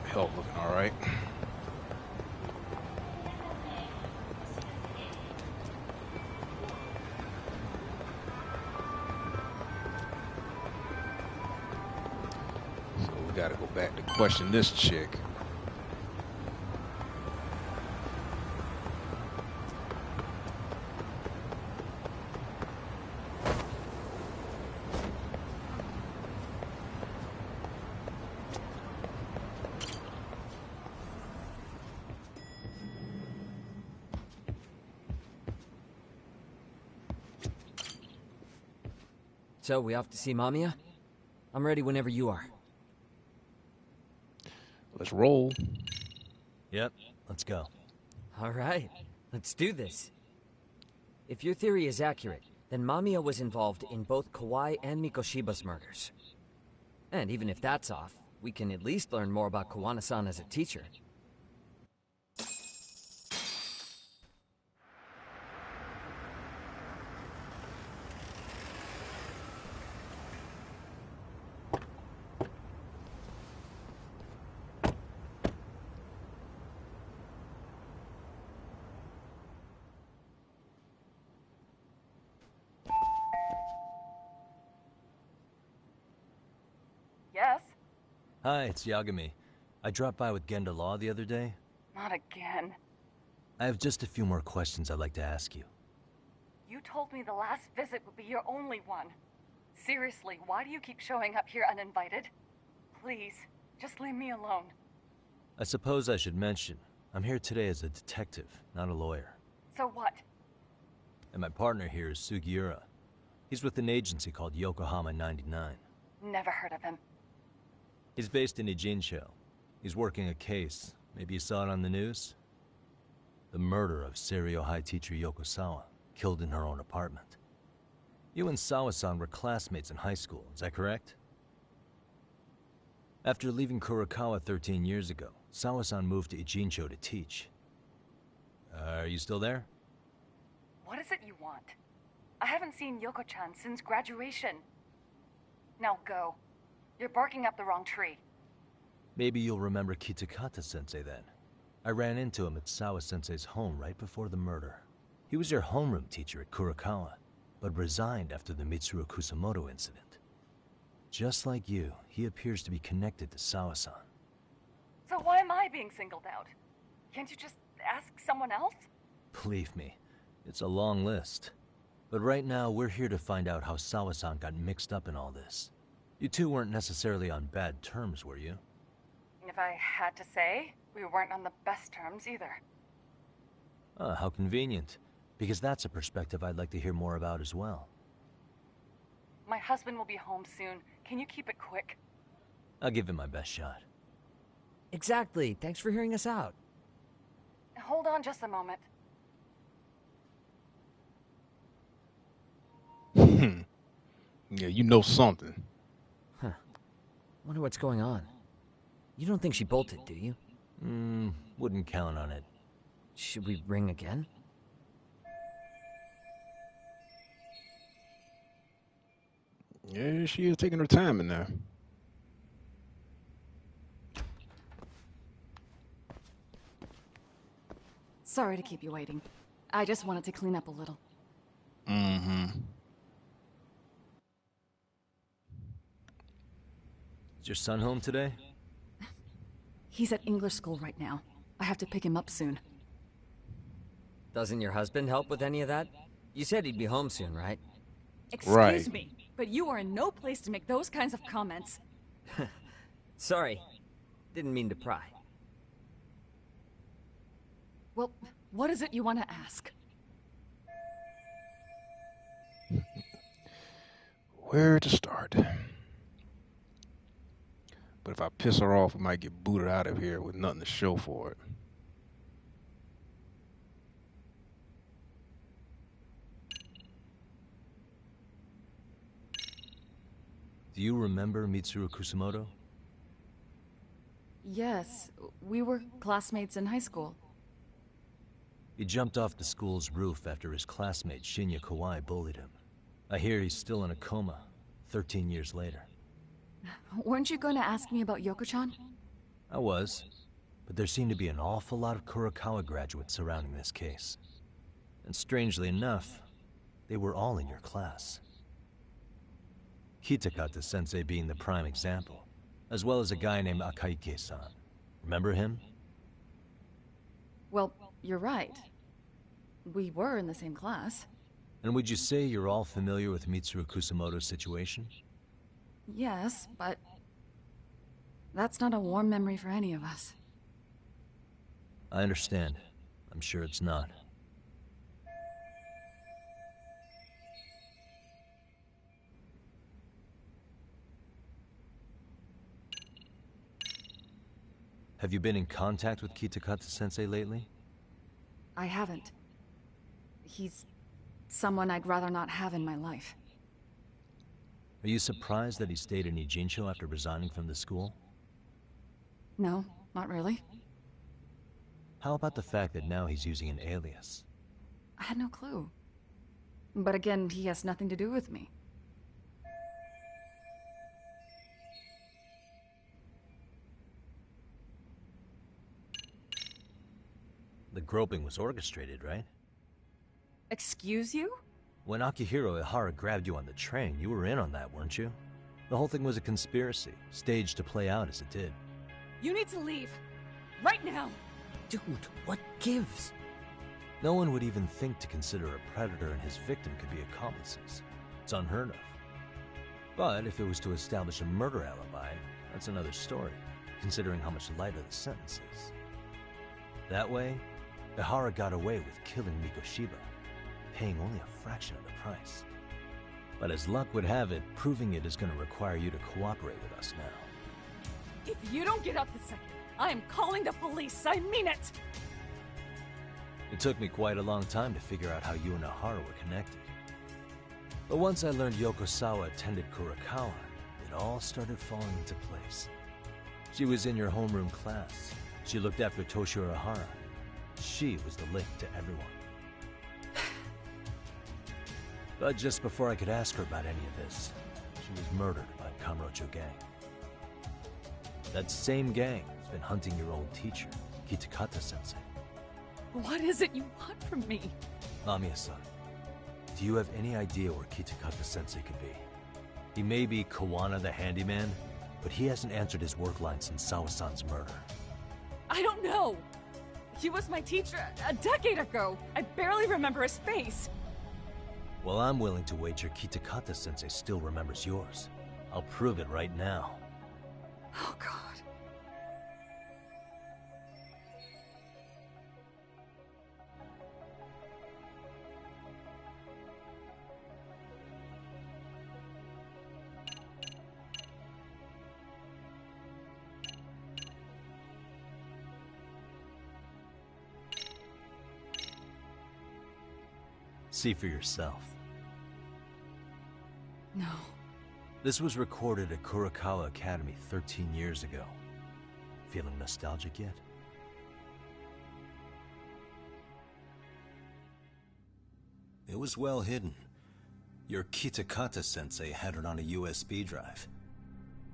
Health looking all right. So we got to go back to question this chick. So, we off to see Mamiya? I'm ready whenever you are. Let's roll. Yep, let's go. Alright, let's do this. If your theory is accurate, then Mamiya was involved in both Kawai and Mikoshiba's murders. And even if that's off, we can at least learn more about Kuwana-san as a teacher. Yes? Hi, it's Yagami. I dropped by with Genda Law the other day. Not again. I have just a few more questions I'd like to ask you. You told me the last visit would be your only one. Seriously, why do you keep showing up here uninvited? Please, just leave me alone. I suppose I should mention, I'm here today as a detective, not a lawyer. So what? And my partner here is Sugiura. He's with an agency called Yokohama 99. Never heard of him. He's based in Ijincho. He's working a case. Maybe you saw it on the news? The murder of Seiryo High teacher Yoko Sawa, killed in her own apartment. You and Sawa-san were classmates in high school, is that correct? After leaving Kurokawa 13 years ago, Sawa-san moved to Ijincho to teach. Are you still there? What is it you want? I haven't seen Yoko-chan since graduation. Now go. You're barking up the wrong tree. Maybe you'll remember Kitakata-sensei then. I ran into him at Sawa-sensei's home right before the murder. He was your homeroom teacher at Kurokawa, but resigned after the Mitsuru Kusamoto incident. Just like you, he appears to be connected to Sawa-san. So why am I being singled out? Can't you just ask someone else? Believe me, it's a long list. But right now, we're here to find out how Sawa-san got mixed up in all this. You two weren't necessarily on bad terms, were you? If I had to say, we weren't on the best terms either. Ah, how convenient. Because that's a perspective I'd like to hear more about as well. My husband will be home soon. Can you keep it quick? I'll give it my best shot. Exactly. Thanks for hearing us out. Hold on just a moment. Yeah, you know something. Huh. Wonder what's going on. You don't think she bolted, do you? Wouldn't count on it. Should we ring again? Yeah, she is taking her time in there. Sorry to keep you waiting. I just wanted to clean up a little. Is your son home today? He's at English school right now. I have to pick him up soon. Doesn't your husband help with any of that? You said he'd be home soon, right? Excuse me, but you are in no place to make those kinds of comments. Sorry. Didn't mean to pry. Well, what is it you want to ask? Where to start? But if I piss her off, we might get booted out of here with nothing to show for it. Do you remember Mitsuru Kusamoto? Yes, we were classmates in high school. He jumped off the school's roof after his classmate Shinya Kawai bullied him. I hear he's still in a coma, 13 years later. Weren't you going to ask me about Yoko-chan? I was, but there seemed to be an awful lot of Kurokawa graduates surrounding this case. And strangely enough, they were all in your class. Kitakata-sensei being the prime example, as well as a guy named Akaike-san. Remember him? Well, you're right. We were in the same class. And would you say you're all familiar with Mitsuru Kusamoto's situation? Yes, but that's not a warm memory for any of us. I understand. I'm sure it's not. Have you been in contact with Kitakata-sensei lately? I haven't. He's someone I'd rather not have in my life. Are you surprised that he stayed in Ijincho after resigning from the school? No, not really. How about the fact that now he's using an alias? I had no clue. But again, he has nothing to do with me. The groping was orchestrated, right? Excuse you? When Akihiro Ihara grabbed you on the train, you were in on that, weren't you? The whole thing was a conspiracy, staged to play out as it did. You need to leave. Right now! Dude, what gives? No one would even think to consider a predator and his victim could be accomplices. It's unheard of. But if it was to establish a murder alibi, that's another story, considering how much lighter the sentence is. That way, Ihara got away with killing Mikoshiba, paying only a fraction of the price. But as luck would have it, proving it is going to require you to cooperate with us now. If you don't get up this second, I am calling the police. I mean it. It took me quite a long time to figure out how you and Ahara were connected. But once I learned Yokosawa attended Kurakawa, it all started falling into place. She was in your homeroom class. She looked after Toshiro Ahara. She was the link to everyone. But just before I could ask her about any of this, she was murdered by Kamurocho gang. That same gang has been hunting your old teacher, Kitakata-sensei. What is it you want from me? Amiya-san, do you have any idea where Kitakata-sensei could be? He may be Kawana the handyman, but he hasn't answered his work line since Sawa-san's murder. I don't know. He was my teacher a decade ago. I barely remember his face. Well, I'm willing to wager Kitakata-sensei still remembers yours. I'll prove it right now. Oh, God. See for yourself. No. This was recorded at Kurakawa Academy 13 years ago. Feeling nostalgic yet? It was well hidden. Your Kitakata-sensei had it on a USB drive.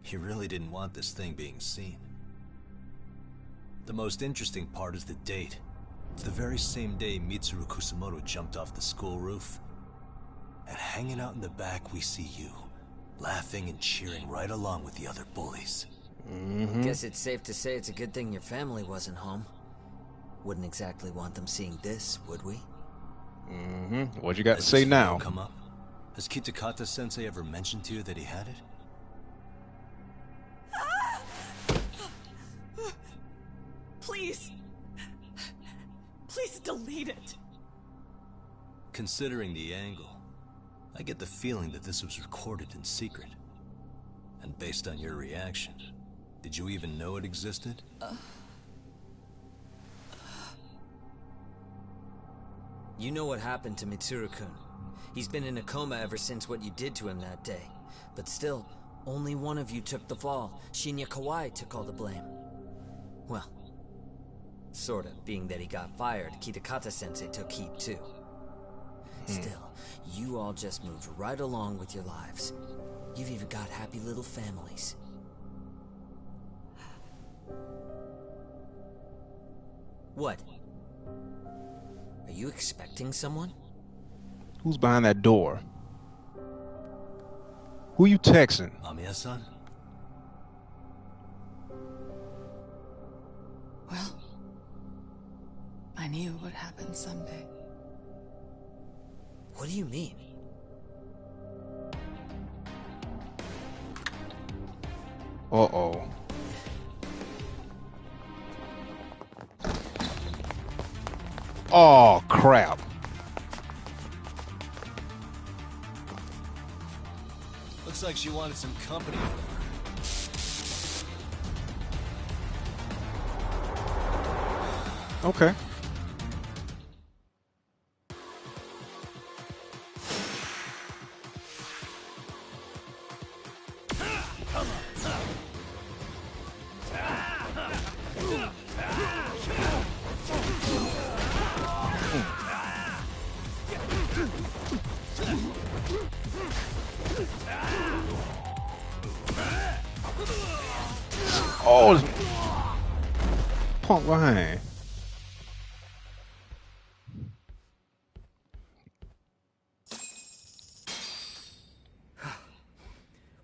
He really didn't want this thing being seen. The most interesting part is the date. It's the very same day Mitsuru Kusamoto jumped off the school roof. And hanging out in the back, we see you, laughing and cheering right along with the other bullies. Guess it's safe to say it's a good thing your family wasn't home. Wouldn't exactly want them seeing this, would we? What you got to say now? Come up. Has Kitakata-sensei ever mentioned to you that he had it? Please. Please delete it. Considering the angle, I get the feeling that this was recorded in secret. And based on your reaction, did you even know it existed? You know what happened to Mitsuru-kun. He's been in a coma ever since what you did to him that day. But still, only one of you took the fall. Shinya Kawai took all the blame. Well, sorta, being that he got fired, Kitakata-sensei took heat too. Still, you all just moved right along with your lives. You've even got happy little families. What? Are you expecting someone? Who's behind that door? Who you texting? Amiya-san? Well, I knew it would happen someday. What do you mean? Uh-oh. Oh, crap. Looks like she wanted some company. Okay. Oh, punk behind.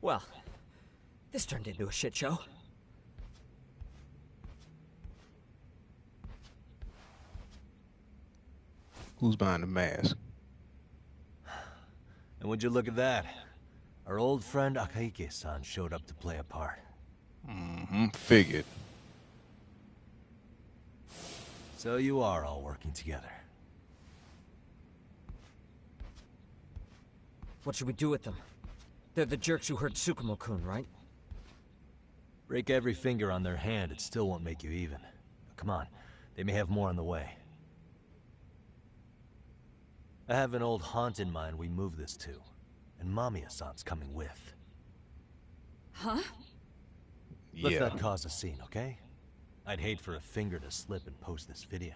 Well, this turned into a shit show. Who's behind the mask? And would you look at that? Our old friend Akahike-san showed up to play a part. Figured. So you are all working together. What should we do with them? They're the jerks who hurt Tsukumo-kun, right? Break every finger on their hand, it still won't make you even. Come on, they may have more on the way. I have an old haunt in mind we move this to, and Mamiya-san's coming with. Huh? Let's Yeah. not cause a scene, okay? I'd hate for a finger to slip and post this video.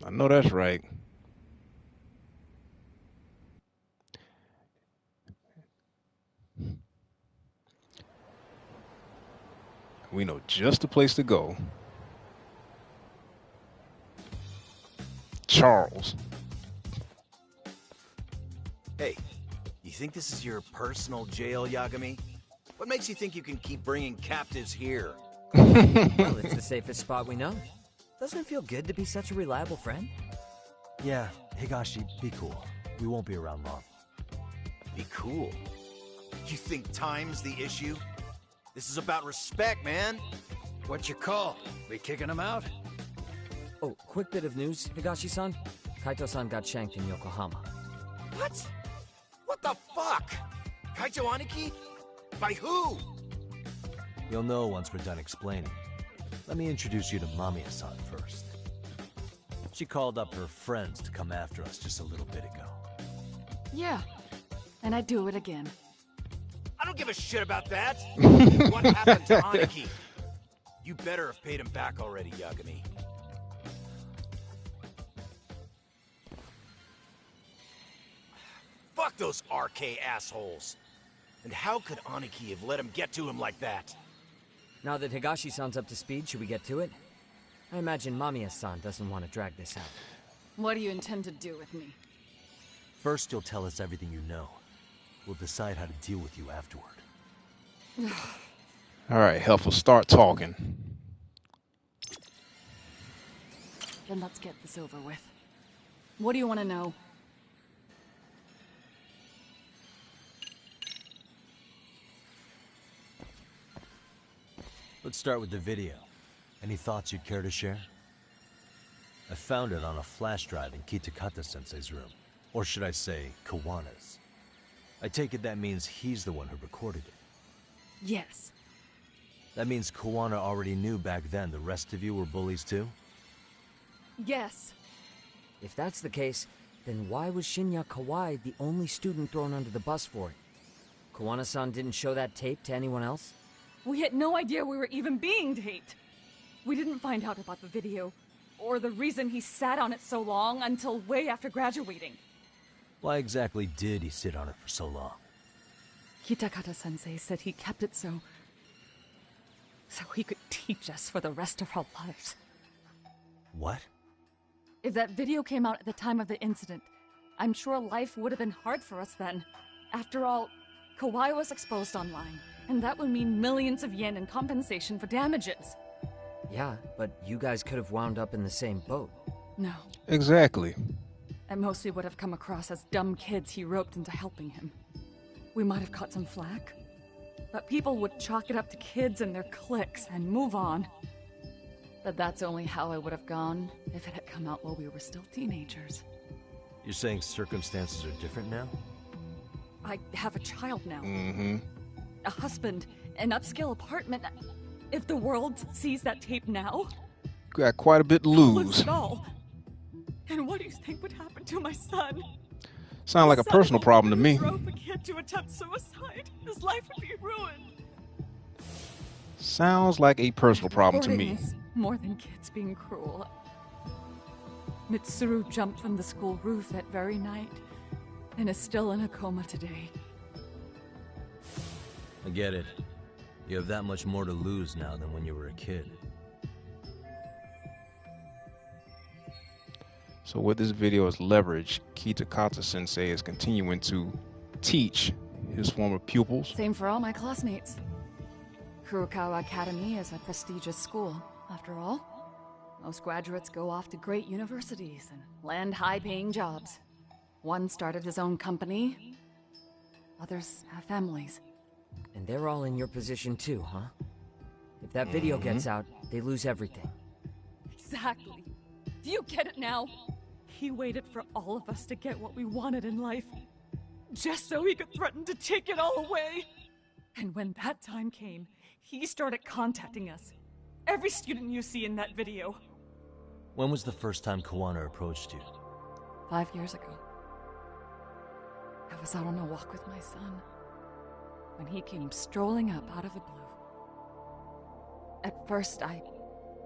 I know that's right. We know just the place to go. Charles. Hey, you think this is your personal jail, Yagami? What makes you think you can keep bringing captives here? Well, it's the safest spot we know. Doesn't it feel good to be such a reliable friend? Yeah, Higashi, be cool. We won't be around long. Be cool? You think time's the issue? This is about respect, man. What's your call? We kicking him out? Oh, quick bit of news, Higashi-san. Kaito-san got shanked in Yokohama. What? What the fuck? Kaito Aniki? By who? You'll know once we're done explaining. Let me introduce you to Mamiya-san first. She called up her friends to come after us just a little bit ago. Yeah, and I'd do it again. I don't give a shit about that. What happened to Aniki? You better have paid him back already, Yagami. Fuck those RK assholes. And how could Aniki have let him get to him like that? Now that Higashi-san's up to speed, should we get to it? I imagine Mamiya-san doesn't want to drag this out. What do you intend to do with me? First, you'll tell us everything you know. We'll decide how to deal with you afterward. All right, Helpful, start talking. Then let's get this over with. What do you want to know? Let's start with the video. Any thoughts you'd care to share? I found it on a flash drive in Kitakata-sensei's room. Or should I say, Kawana's. I take it that means he's the one who recorded it. Yes. That means Kawana already knew back then the rest of you were bullies too? Yes. If that's the case, then why was Shinya Kawai the only student thrown under the bus for it? Kawana-san didn't show that tape to anyone else? We had no idea we were even being taped. We didn't find out about the video, or the reason he sat on it so long until way after graduating. Why exactly did he sit on it for so long? Kitakata-sensei said he kept it so he could teach us for the rest of our lives. What? If that video came out at the time of the incident, I'm sure life would have been hard for us then. After all, Kawai was exposed online, and that would mean millions of yen in compensation for damages. Yeah, but you guys could have wound up in the same boat. No. Exactly. And mostly would have come across as dumb kids he roped into helping him. We might have caught some flack, but people would chalk it up to kids and their cliques and move on. But that's only how it would have gone if it had come out while we were still teenagers. You're saying circumstances are different now? I have a child now. Mm-hmm. A husband, an upscale apartment. If the world sees that tape now, Got quite a bit to lose lose. it all. And what do you think would happen to my son? Sound like a personal problem to me. Drove a kid to attempt suicide. His life would be ruined. Sounds like a personal problem to Hoarding me. is more than kids being cruel. Mitsuru jumped from the school roof that very night and is still in a coma today. I get it. You have that much more to lose now than when you were a kid. So with this video as leverage, Kitakata-sensei is continuing to teach his former pupils. Same for all my classmates. Kurokawa Academy is a prestigious school, after all. Most graduates go off to great universities and land high-paying jobs. One started his own company. Others have families. And they're all in your position too, huh? If that video gets out, they lose everything. Exactly. Do you get it now? He waited for all of us to get what we wanted in life. just so he could threaten to take it all away. And when that time came, he started contacting us. Every student you see in that video. When was the first time Kuwana approached you? 5 years ago. I was out on a walk with my son when he came strolling up out of the blue. At first, I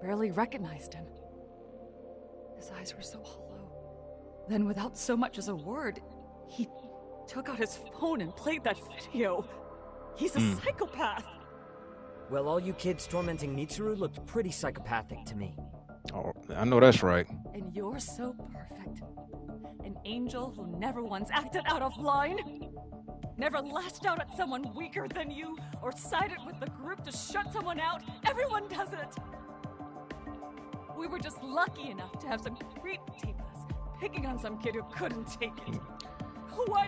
barely recognized him. His eyes were so hollow. Then, without so much as a word, he took out his phone and played that video. He's a psychopath. Well, all you kids tormenting Mitsuru looked pretty psychopathic to me. Oh, I know that's right. And you're so perfect. An angel who never once acted out of line. Never lashed out at someone weaker than you, or sided with the group to shut someone out. Everyone does it. We were just lucky enough to have some creep tape us, picking on some kid who couldn't take it.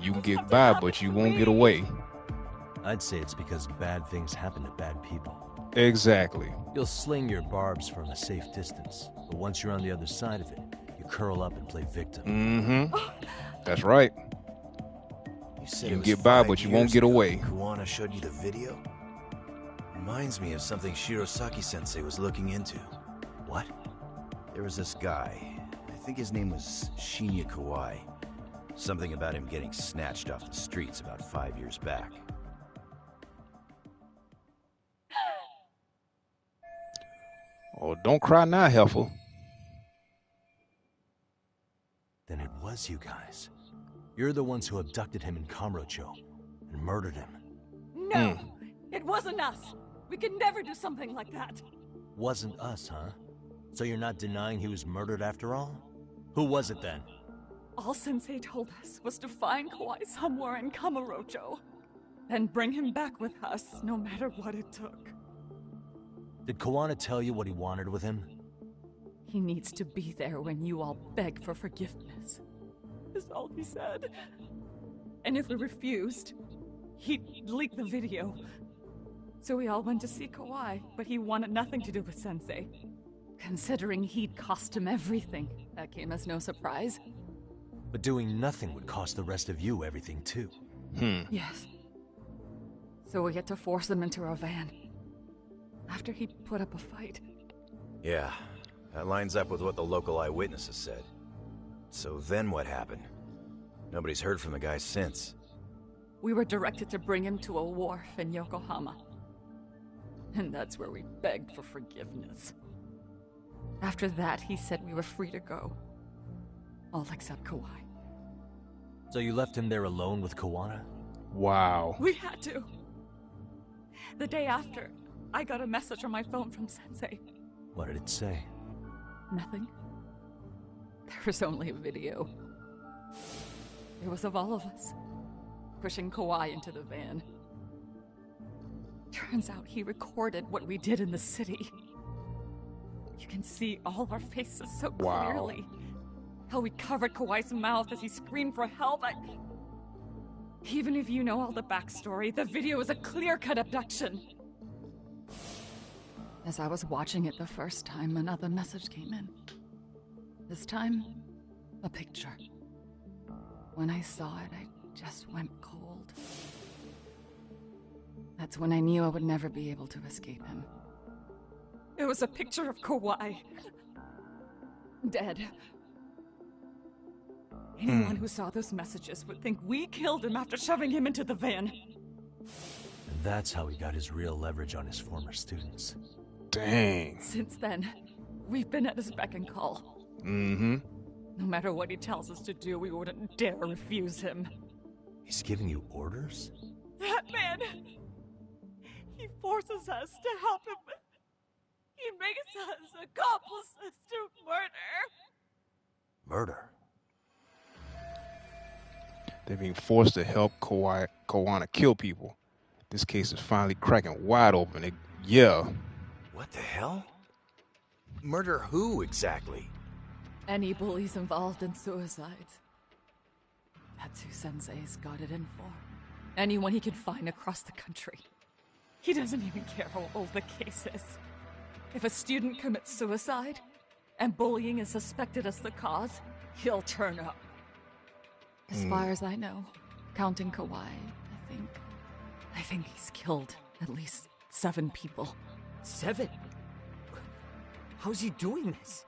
You can get by, but you won't get away. I'd say it's because bad things happen to bad people. Exactly. You'll sling your barbs from a safe distance, but once you're on the other side of it, you curl up and play victim. Mm-hmm. That's right. You said You can get by, but you won't get away. Kuwana showed you the video? Reminds me of something Shirosaki-sensei was looking into. What? There was this guy. I think his name was Shinya Kawai. Something about him getting snatched off the streets about 5 years back. Oh, don't cry now, Heffa. Then it was you guys. You're the ones who abducted him in Kamurocho and murdered him. No! It wasn't us! We could never do something like that! Wasn't us, huh? So you're not denying he was murdered after all? Who was it then? All Sensei told us was to find Kawai somewhere in Kamurocho, and bring him back with us, no matter what it took. Did Kuwana tell you what he wanted with him? He needs to be there when you all beg for forgiveness. Is all he said. And if we refused, he'd leak the video. So we all went to see Kawai, but he wanted nothing to do with Sensei. Considering he'd cost him everything, that came as no surprise. But doing nothing would cost the rest of you everything too. Yes. So we had to force him into our van. After he put up a fight. Yeah, that lines up with what the local eyewitnesses said. So then what happened? Nobody's heard from the guy since. We were directed to bring him to a wharf in Yokohama. And that's where we begged for forgiveness. After that, he said we were free to go. All except Kawai. So you left him there alone with Kuwana? Wow. We had to. The day after, I got a message on my phone from Sensei. What did it say? Nothing. There was only a video. It was of all of us, pushing Kawai into the van. Turns out he recorded what we did in the city. You can see all our faces so clearly. How we covered Kawai's mouth as he screamed for help. Even if you know all the backstory, the video is a clear-cut abduction. As I was watching it the first time, another message came in. This time, a picture. When I saw it, I just went cold. That's when I knew I would never be able to escape him. It was a picture of Kawai. Dead. Anyone who saw those messages would think we killed him after shoving him into the van. And that's how he got his real leverage on his former students. Dang. Since then, we've been at his beck and call. Mm-hmm. No matter what he tells us to do, we wouldn't dare refuse him. He's giving you orders? That man! He forces us to help him. He makes us accomplices to murder. Murder? They're being forced to help Kuwana kill people. This case is finally cracking wide open. What the hell? Murder who, exactly? Any bullies involved in suicides. That's who Sensei's got it in for. Anyone he can find across the country. He doesn't even care how old the case is. If a student commits suicide, and bullying is suspected as the cause, he'll turn up. As far as I know, Counting Kawhi, I think he's killed at least 7 people. 7? How's he doing this?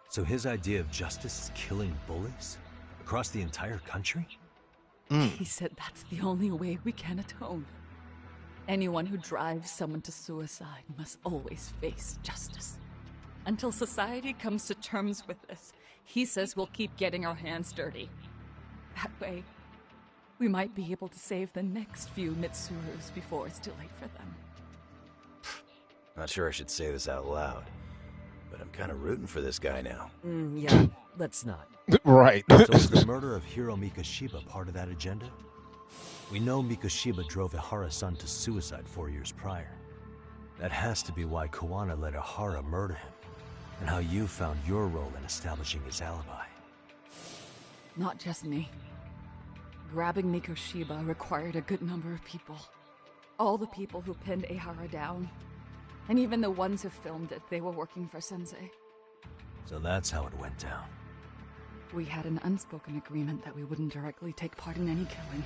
So his idea of justice is killing bullies? Across the entire country? He said that's the only way we can atone. Anyone who drives someone to suicide must always face justice. Until society comes to terms with this, he says we'll keep getting our hands dirty. That way, we might be able to save the next few Mitsurus before it's too late for them. Not sure I should say this out loud, but I'm kind of rooting for this guy now. Yeah, let's not. Right. So is the murder of Hiro Mikoshiba part of that agenda? We know Mikoshiba drove Ihara-san to suicide 4 years prior. That has to be why Kuwana let Ihara murder him, and how you found your role in establishing his alibi. Not just me. Grabbing Mikoshiba required a good number of people. All the people who pinned Ihara down, and even the ones who filmed it, they were working for Sensei. So that's how it went down. We had an unspoken agreement that we wouldn't directly take part in any killing.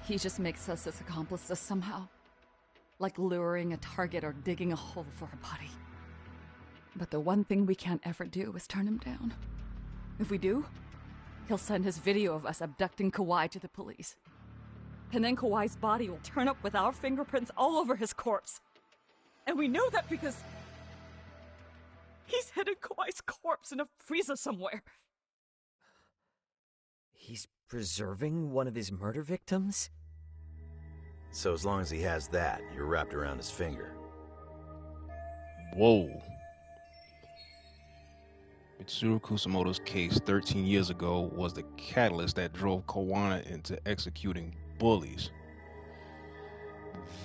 He just makes us his accomplices somehow. Like luring a target or digging a hole for a body. But the one thing we can't ever do is turn him down. If we do, he'll send his video of us abducting Kawhi to the police. And then Kawhi's body will turn up with our fingerprints all over his corpse. And we know that because he's hidden Kawhi's corpse in a freezer somewhere. He's preserving one of his murder victims? So as long as he has that, you're wrapped around his finger. Whoa. Mitsuru Kusamoto's case 13 years ago was the catalyst that drove Kuwana into executing bullies.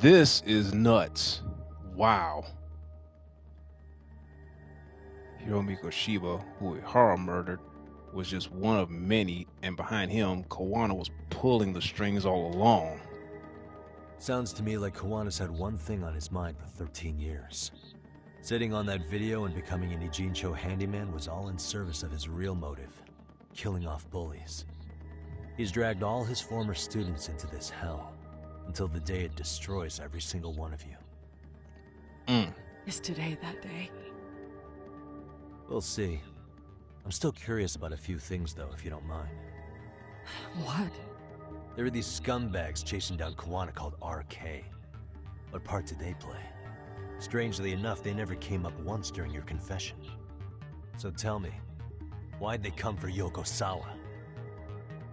This is nuts. Wow. Hiro Mikoshiba, who Ihara murdered, was just one of many, and behind him, Kuwana was pulling the strings all along. Sounds to me like Kawana's had one thing on his mind for 13 years. Sitting on that video and becoming an Ijincho handyman was all in service of his real motive, killing off bullies. He's dragged all his former students into this hell, until the day it destroys every single one of you. Is today that day? We'll see. I'm still curious about a few things, though, if you don't mind. What? There are these scumbags chasing down Kuwana called RK. What part did they play? Strangely enough, they never came up once during your confession. So tell me, why'd they come for Yoko Sawa?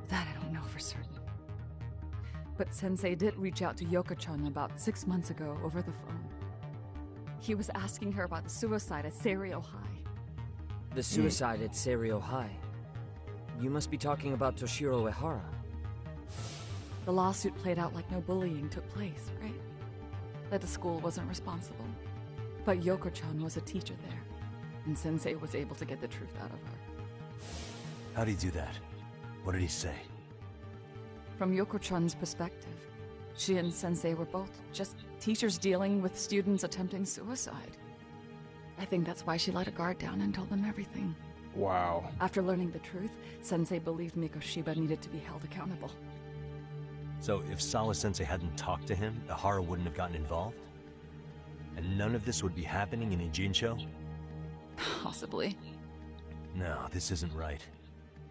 That I don't know for certain. But Sensei did reach out to Yoko-chan about 6 months ago over the phone. He was asking her about the suicide at Seiryo High. The suicide at Seiryo High? You must be talking about Toshiro Ihara. The lawsuit played out like no bullying took place, right? That the school wasn't responsible. But Yoko-chan was a teacher there, and Sensei was able to get the truth out of her. How'd he do that? What did he say? From Yoko-chan's perspective, she and Sensei were both just teachers dealing with students attempting suicide. I think that's why she let her guard down and told them everything. Wow. After learning the truth, Sensei believed Mikoshiba needed to be held accountable. So if Sawa-sensei hadn't talked to him, Ihara wouldn't have gotten involved? And none of this would be happening in Ijincho? Possibly. No, this isn't right.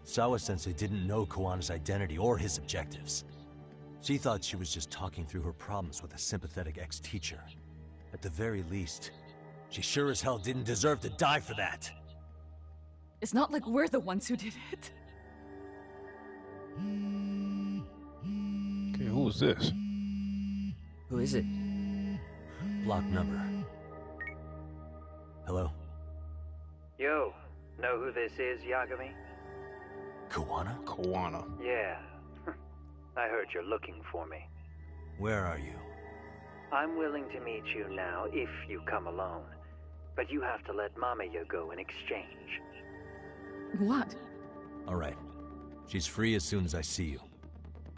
Sawa-sensei didn't know Kuwana's identity or his objectives. She thought she was just talking through her problems with a sympathetic ex-teacher. At the very least, she sure as hell didn't deserve to die for that. It's not like we're the ones who did it. Okay, who is this? Who is it? Block number. Hello? Yo, know who this is, Yagami? Kuwana? Kuwana. Yeah. I heard you're looking for me. Where are you? I'm willing to meet you now if you come alone. But you have to let Mamiya go in exchange. What? Alright. She's free as soon as I see you.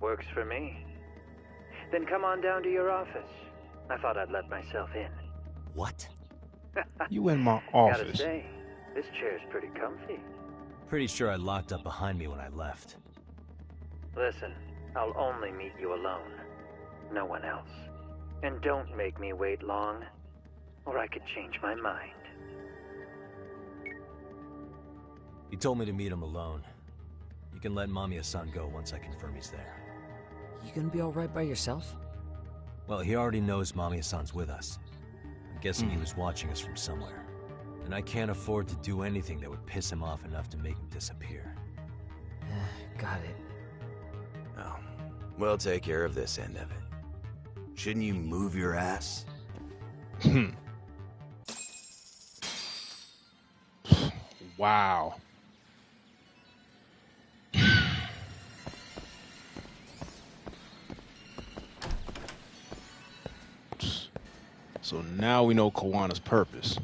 Works for me. Then come on down to your office. I thought I'd let myself in. What? You in my Gotta office. say, this chair's pretty comfy. Pretty sure I locked up behind me when I left. Listen, I'll only meet you alone. No one else. And don't make me wait long, or I could change my mind. He told me to meet him alone. You can let Mamiya-san go once I confirm he's there. You gonna be alright by yourself? Well, he already knows Mamiya-san's with us. I'm guessing he was watching us from somewhere. And I can't afford to do anything that would piss him off enough to make him disappear. Got it. Oh, we'll take care of this end of it. Shouldn't you move your ass? Wow. So now we know Kawana's purpose.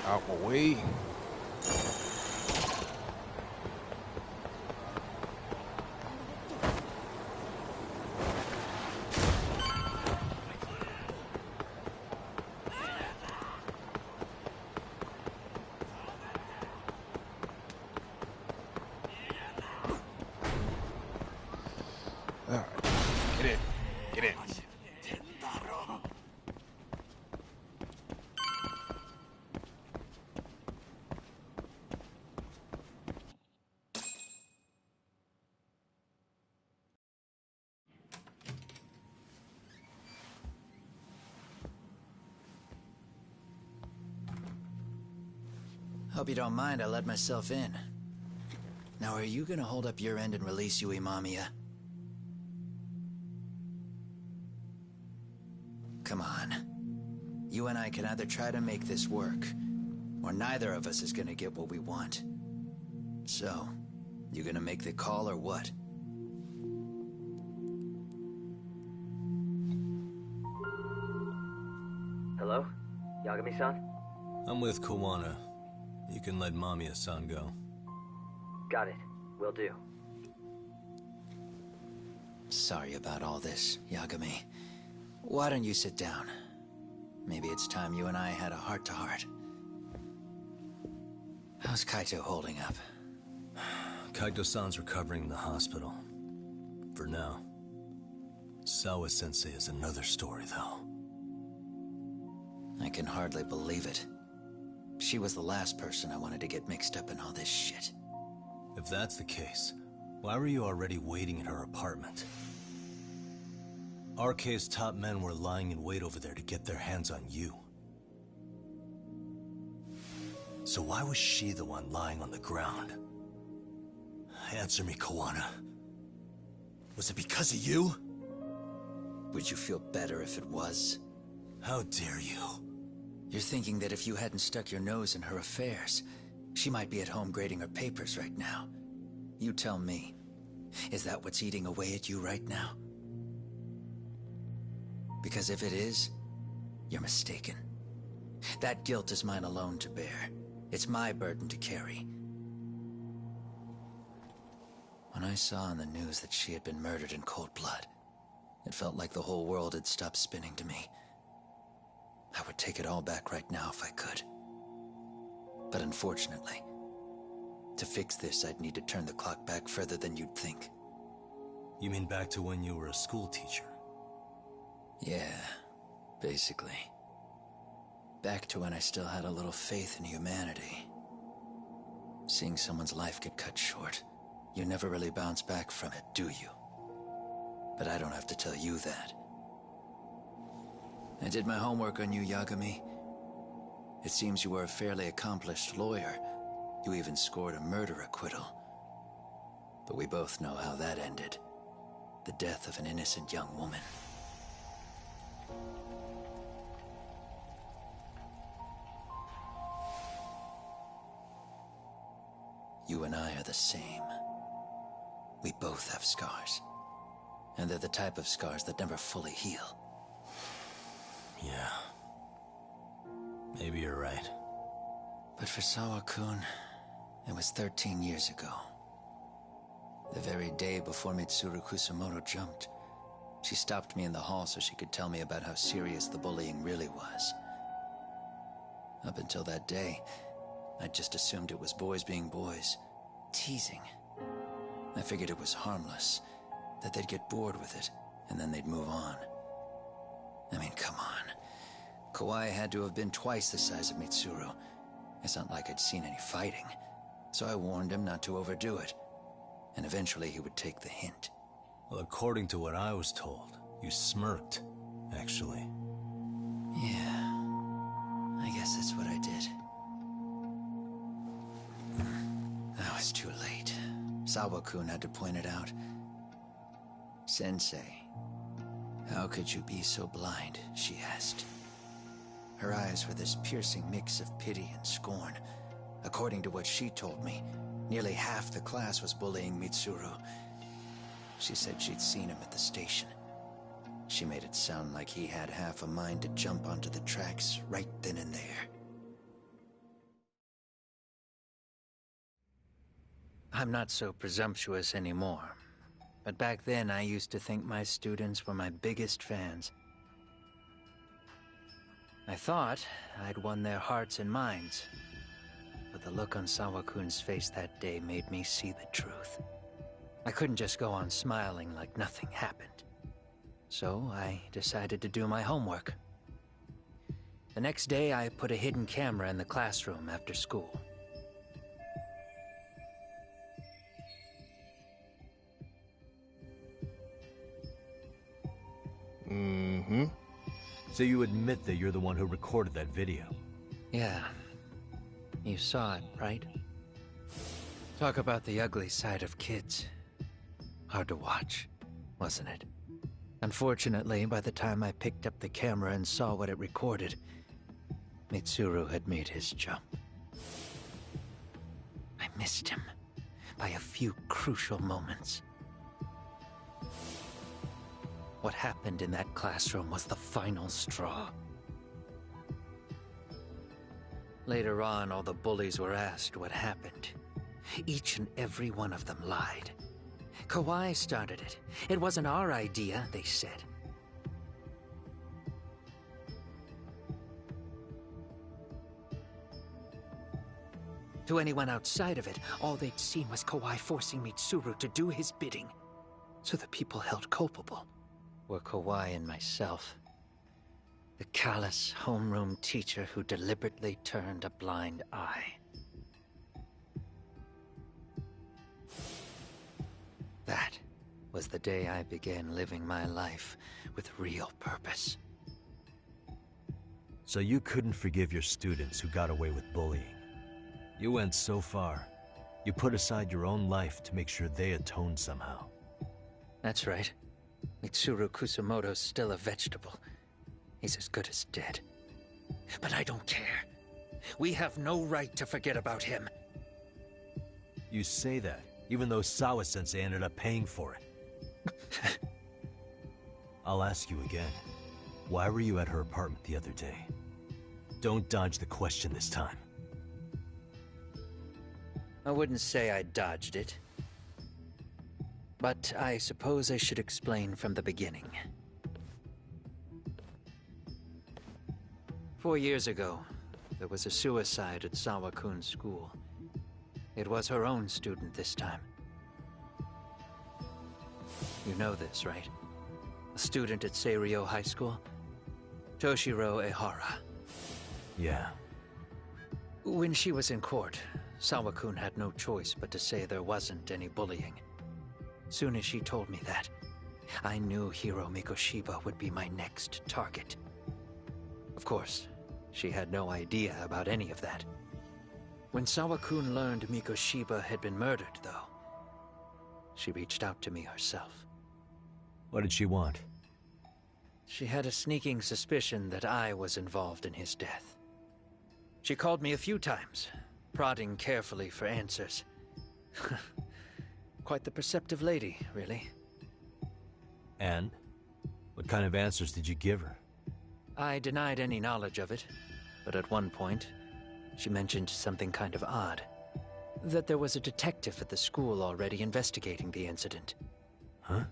Out my way. All right. Get in. Get in. Hope you don't mind I let myself in. Now, are you gonna hold up your end and release Yui Mamiya? Come on. You and I can either try to make this work, or neither of us is gonna get what we want. So, you gonna make the call or what? Hello? Yagami-san? I'm with Kawana. You can let Mamiya-san go. Got it. Will do. Sorry about all this, Yagami. Why don't you sit down? Maybe it's time you and I had a heart-to-heart. How's Kaito holding up? Kaito-san's recovering in the hospital. For now. Sawa-sensei is another story, though. I can hardly believe it. She was the last person I wanted to get mixed up in all this shit. If that's the case, why were you already waiting in her apartment? RK's top men were lying in wait over there to get their hands on you. So why was she the one lying on the ground? Answer me, Kawana. Was it because of you? Would you feel better if it was? How dare you? You're thinking that if you hadn't stuck your nose in her affairs, she might be at home grading her papers right now. You tell me. Is that what's eating away at you right now? Because if it is, you're mistaken. That guilt is mine alone to bear. It's my burden to carry. When I saw on the news that she had been murdered in cold blood, it felt like the whole world had stopped spinning to me. I would take it all back right now if I could. But unfortunately, to fix this, I'd need to turn the clock back further than you'd think. You mean back to when you were a school teacher? Yeah, basically. Back to when I still had a little faith in humanity. Seeing someone's life get cut short, you never really bounce back from it, do you? But I don't have to tell you that. I did my homework on you, Yagami. It seems you were a fairly accomplished lawyer. You even scored a murder acquittal. But we both know how that ended. The death of an innocent young woman. You and I are the same. We both have scars. And they're the type of scars that never fully heal. Yeah. Maybe you're right. But for Sawa-kun, it was 13 years ago. The very day before Mitsuru Kusumoto jumped, she stopped me in the hall so she could tell me about how serious the bullying really was. Up until that day, I just assumed it was boys being boys, teasing. I figured it was harmless, that they'd get bored with it, and then they'd move on. I mean, come on. Kawai had to have been twice the size of Mitsuru. It's not like I'd seen any fighting, so I warned him not to overdo it, and eventually he would take the hint. Well, according to what I was told, you smirked, actually. Yeah, I guess that's what I did. I was too late. Sawa-kun had to point it out. Sensei, how could you be so blind, she asked. Her eyes were this piercing mix of pity and scorn. According to what she told me, nearly half the class was bullying Mitsuru. She said she'd seen him at the station. She made it sound like he had half a mind to jump onto the tracks right then and there. I'm not so presumptuous anymore, but back then I used to think my students were my biggest fans. I thought I'd won their hearts and minds, but the look on Sawa-kun's face that day made me see the truth. I couldn't just go on smiling like nothing happened. So I decided to do my homework. The next day I put a hidden camera in the classroom after school. Mm-hmm. So you admit that you're the one who recorded that video? Yeah. You saw it, right? Talk about the ugly side of kids. Hard to watch, wasn't it? Unfortunately, by the time I picked up the camera and saw what it recorded, Mitsuru had made his jump. I missed him by a few crucial moments. What happened in that classroom was the final straw. Later on, all the bullies were asked what happened. Each and every one of them lied. Kawai started it. It wasn't our idea, they said. To anyone outside of it, all they'd seen was Kawai forcing Mitsuru to do his bidding. So the people held culpable were Kawai and myself. The callous homeroom teacher who deliberately turned a blind eye. That was the day I began living my life with real purpose. So you couldn't forgive your students who got away with bullying. You went so far, you put aside your own life to make sure they atoned somehow. That's right. Mitsuru Kusumoto's still a vegetable. He's as good as dead. But I don't care. We have no right to forget about him. You say that, even though Sawa-sensei ended up paying for it. I'll ask you again. Why were you at her apartment the other day? Don't dodge the question this time. I wouldn't say I dodged it. But I suppose I should explain from the beginning. 4 years ago, there was a suicide at Sawa-kun's school. It was her own student this time. You know this, right? A student at Seiryo High School? Toshiro Ehara. Yeah. When she was in court, Sawa-kun had no choice but to say there wasn't any bullying. Soon as she told me that, I knew Hiro Mikoshiba would be my next target. Of course, she had no idea about any of that. When Sawa-kun learned Mikoshiba had been murdered, though, she reached out to me herself. What did she want? She had a sneaking suspicion that I was involved in his death. She called me a few times, prodding carefully for answers. Quite the perceptive lady, really. And? What kind of answers did you give her? I denied any knowledge of it, but at one point, she mentioned something kind of odd. That there was a detective at the school already investigating the incident. Huh?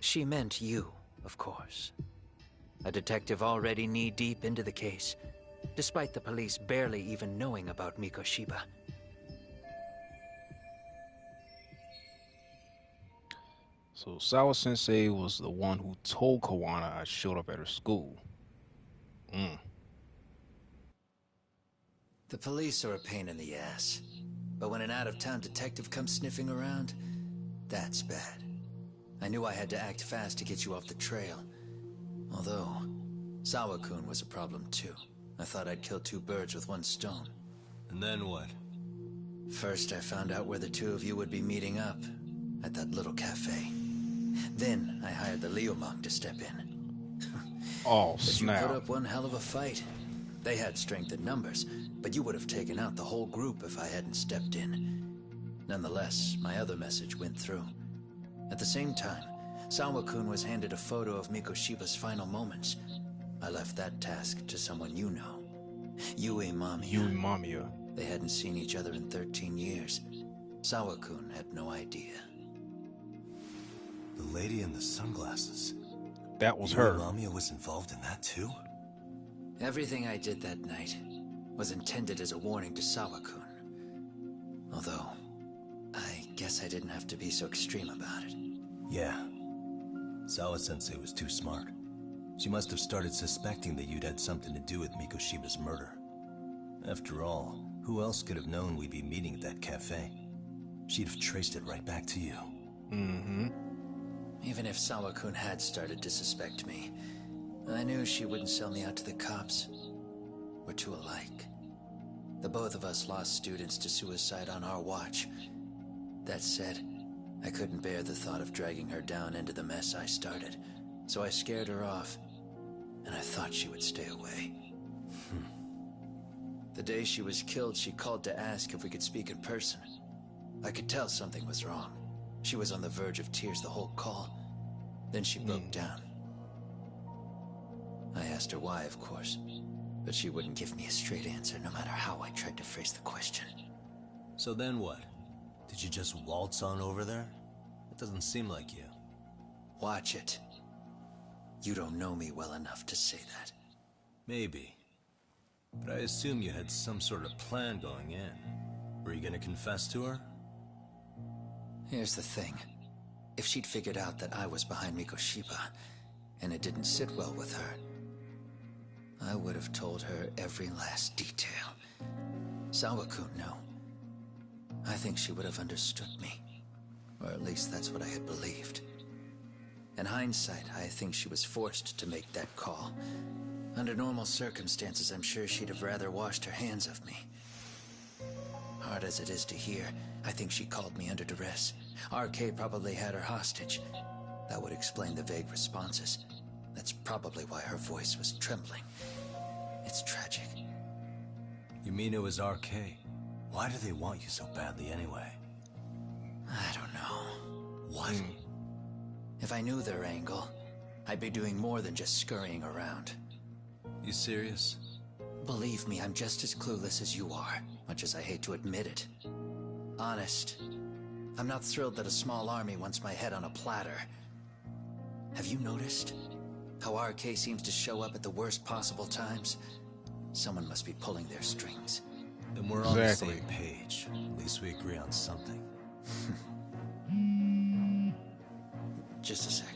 She meant you, of course. A detective already knee-deep into the case, despite the police barely even knowing about Mikoshiba. So Sawa Sensei was the one who told Kawana I showed up at her school. The police are a pain in the ass. But when an out-of-town detective comes sniffing around, that's bad. I knew I had to act fast to get you off the trail. Although, Sawa-kun was a problem too. I thought I'd kill two birds with one stone. And then what? First, I found out where the two of you would be meeting up. At that little cafe. Then, I hired the Liumang to step in. Oh, but snap. You put up one hell of a fight. They had strength in numbers, but you would have taken out the whole group if I hadn't stepped in. Nonetheless, my other message went through. At the same time, Sawa-kun was handed a photo of Mikoshiba's final moments. I left that task to someone you know. Yue Mamiya. Yue Mamiya. They hadn't seen each other in 13 years. Sawa-kun had no idea. The lady in the sunglasses. That was her. Mamiya was involved in that too? Everything I did that night was intended as a warning to Sawa-kun. Although, I guess I didn't have to be so extreme about it. Yeah. Sawa-sensei was too smart. She must have started suspecting that you'd had something to do with Mikoshiba's murder. After all, who else could have known we'd be meeting at that cafe? She'd have traced it right back to you. Mm-hmm. Even if Sawa-kun had started to suspect me, I knew she wouldn't sell me out to the cops. We're too alike. The both of us lost students to suicide on our watch. That said, I couldn't bear the thought of dragging her down into the mess I started, so I scared her off, and I thought she would stay away. The day she was killed, she called to ask if we could speak in person. I could tell something was wrong. She was on the verge of tears the whole call. Then she broke down. I asked her why, of course, but she wouldn't give me a straight answer no matter how I tried to phrase the question. So then what? Did you just waltz on over there? It doesn't seem like you. Watch it. You don't know me well enough to say that. Maybe. But I assume you had some sort of plan going in. Were you gonna confess to her? Here's the thing. If she'd figured out that I was behind Mikoshiba, and it didn't sit well with her, I would have told her every last detail. Sawa-kun, no. I think she would have understood me. Or at least that's what I had believed. In hindsight, I think she was forced to make that call. Under normal circumstances, I'm sure she'd have rather washed her hands of me. Hard as it is to hear, I think she called me under duress. RK probably had her hostage. That would explain the vague responses. That's probably why her voice was trembling. It's tragic. You mean it was RK? Why do they want you so badly anyway? I don't know. What? If I knew their angle, I'd be doing more than just scurrying around. You serious? Believe me, I'm just as clueless as you are, much as I hate to admit it. Honest. I'm not thrilled that a small army wants my head on a platter. Have you noticed how RK seems to show up at the worst possible times? Someone must be pulling their strings. Then we're on the same page. At least we agree on something. Just a sec.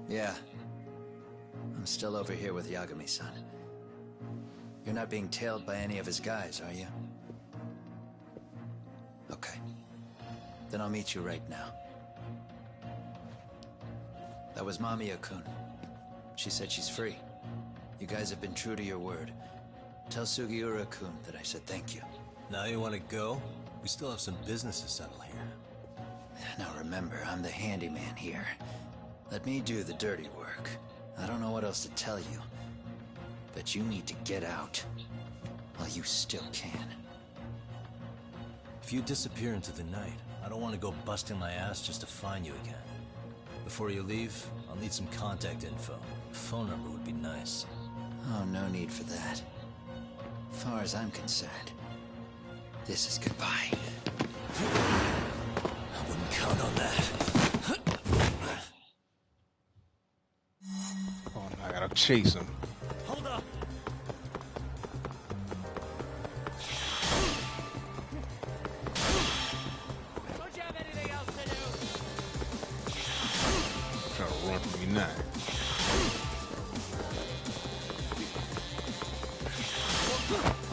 Yeah. I'm still over here with Yagami-san. You're not being tailed by any of his guys, are you? Okay. Then I'll meet you right now. That was Mamiya-kun. She said she's free. You guys have been true to your word. Tell Sugiura-kun that I said thank you. Now you want to go? We still have some business to settle here. Now remember, I'm the handyman here. Let me do the dirty work. I don't know what else to tell you. But you need to get out while you still can. If you disappear into the night, I don't want to go busting my ass just to find you again. Before you leave, I'll need some contact info. A phone number would be nice. Oh, no need for that. As far as I'm concerned, this is goodbye. I wouldn't count on that. Oh, I gotta chase him. Hold up. Don't you have anything else to do? Trying to run from me now.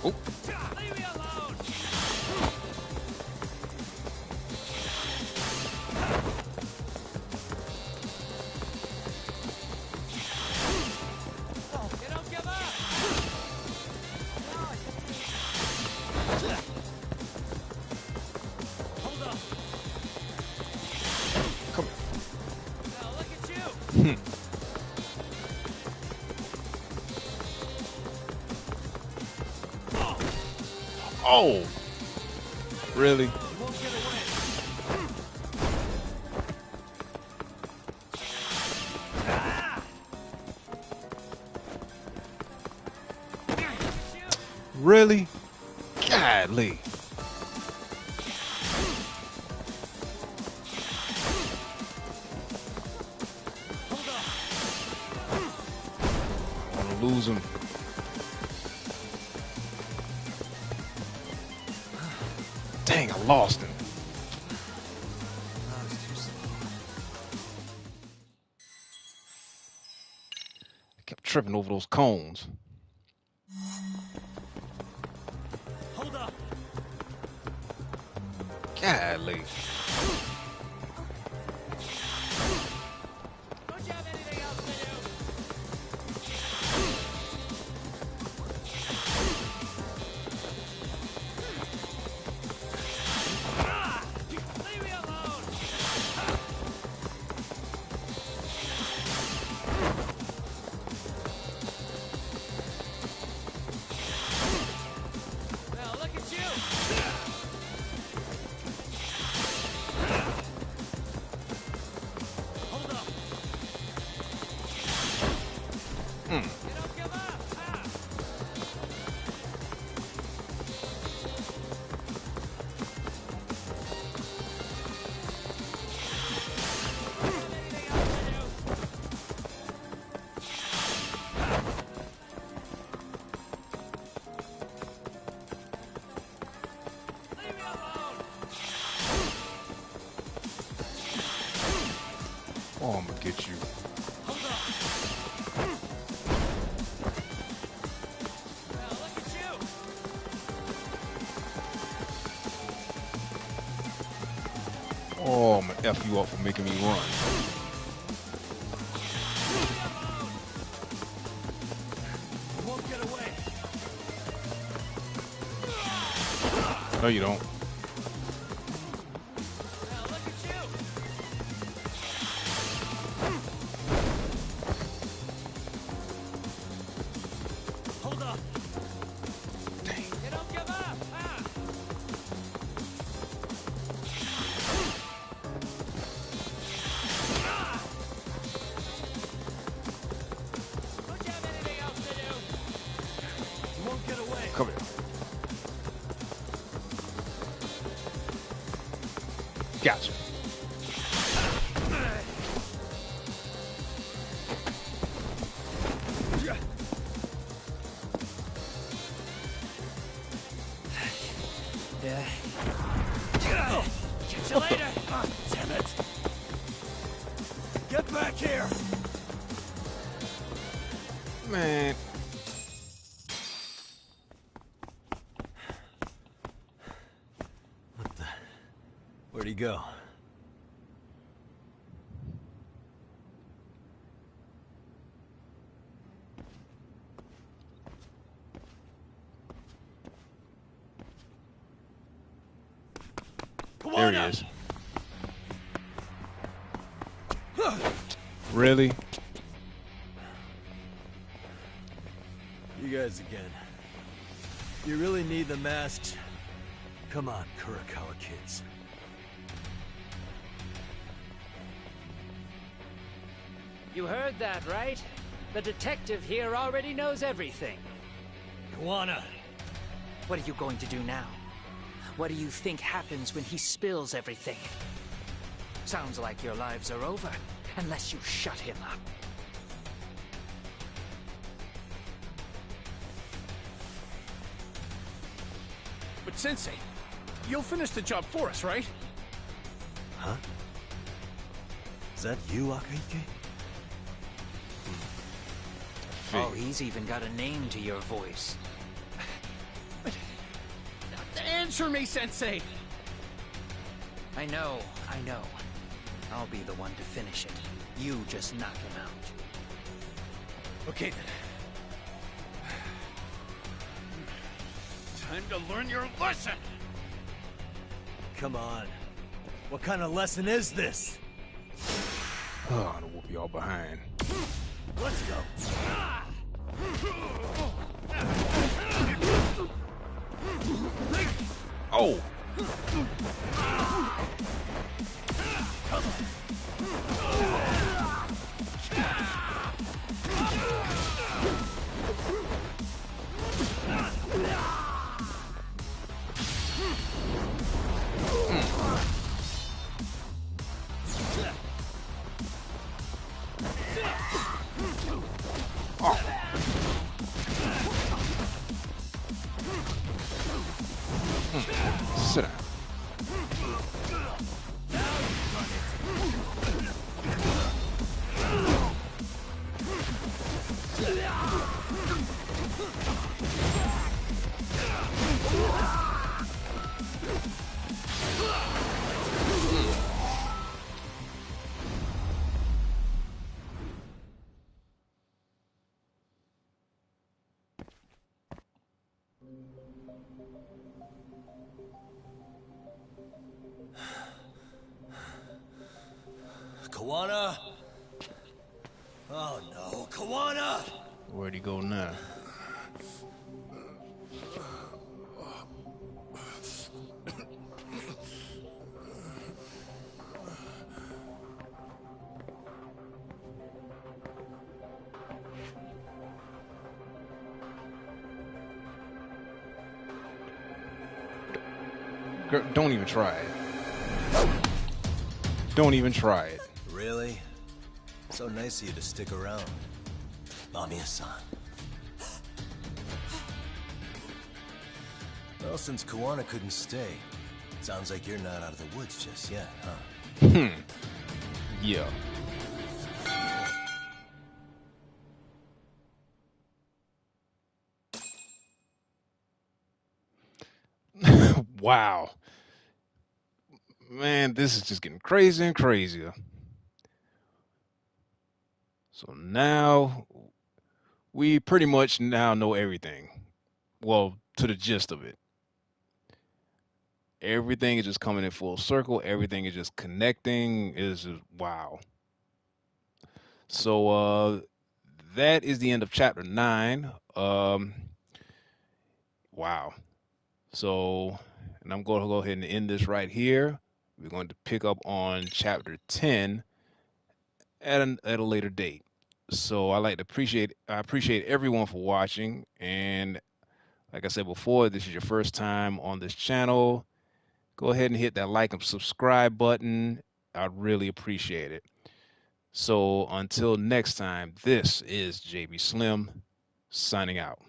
Oh. Leave me alone! You don't give up! Hold up. Come Now look at you! on. Oh! Really? You won't get away. Really? Godly. I want to lose him. Dang, I lost him. I kept tripping over those cones. Hold up. Golly. Don't you have anything else to do? Leave me alone! Now look at you! Hold up. You don't give up! Ah. Anything else to do? Leave me alone! Oh, I'm gonna get you. Hold up. Now look at you! Oh, I'm gonna F you up for making me run. You won't get away. No, you don't. Now look at you! Hold up. You don't give up! Ah. Don't you have anything else to do? You won't get away. Come here. Gotcha. Yeah. Catch you later! Damn it. Get back here. Man. What the? Where'd he go? There he is. Really? You guys again. You really need the masks? Come on, Kurakawa kids. You heard that, right? The detective here already knows everything. Kuwana! What are you going to do now? What do you think happens when he spills everything? Sounds like your lives are over, unless you shut him up. But Sensei, you'll finish the job for us, right? Huh? Is that you, Akahike? Oh, he's even got a name to your voice. Answer me, Sensei! I know. I'll be the one to finish it. You just knock him out. Okay then. Time to learn your lesson! Come on. What kind of lesson is this? Oh, I'm gonna whoop y'all behind. Let's go. Oh! Sit down. Kuwana! Oh no, Kuwana! Where'd he go now? Girl, don't even try it. Don't even try it. Really? So nice of you to stick around. Mamiya-san. Well, since Kuwana couldn't stay, sounds like you're not out of the woods just yet, huh? Yeah. Wow. Man, this is just getting crazier and crazier. So now we pretty much now know everything. Well, to the gist of it. Everything is just coming in full circle. Everything is just connecting. Is just wow. So that is the end of chapter 9. Wow. So, and I'm going to go ahead and end this right here. We're going to pick up on chapter 10 at a later date. So I appreciate everyone for watching. And like I said before, this is your first time on this channel, go ahead and hit that like and subscribe button. I'd really appreciate it. So until next time, this is JB Slim signing out.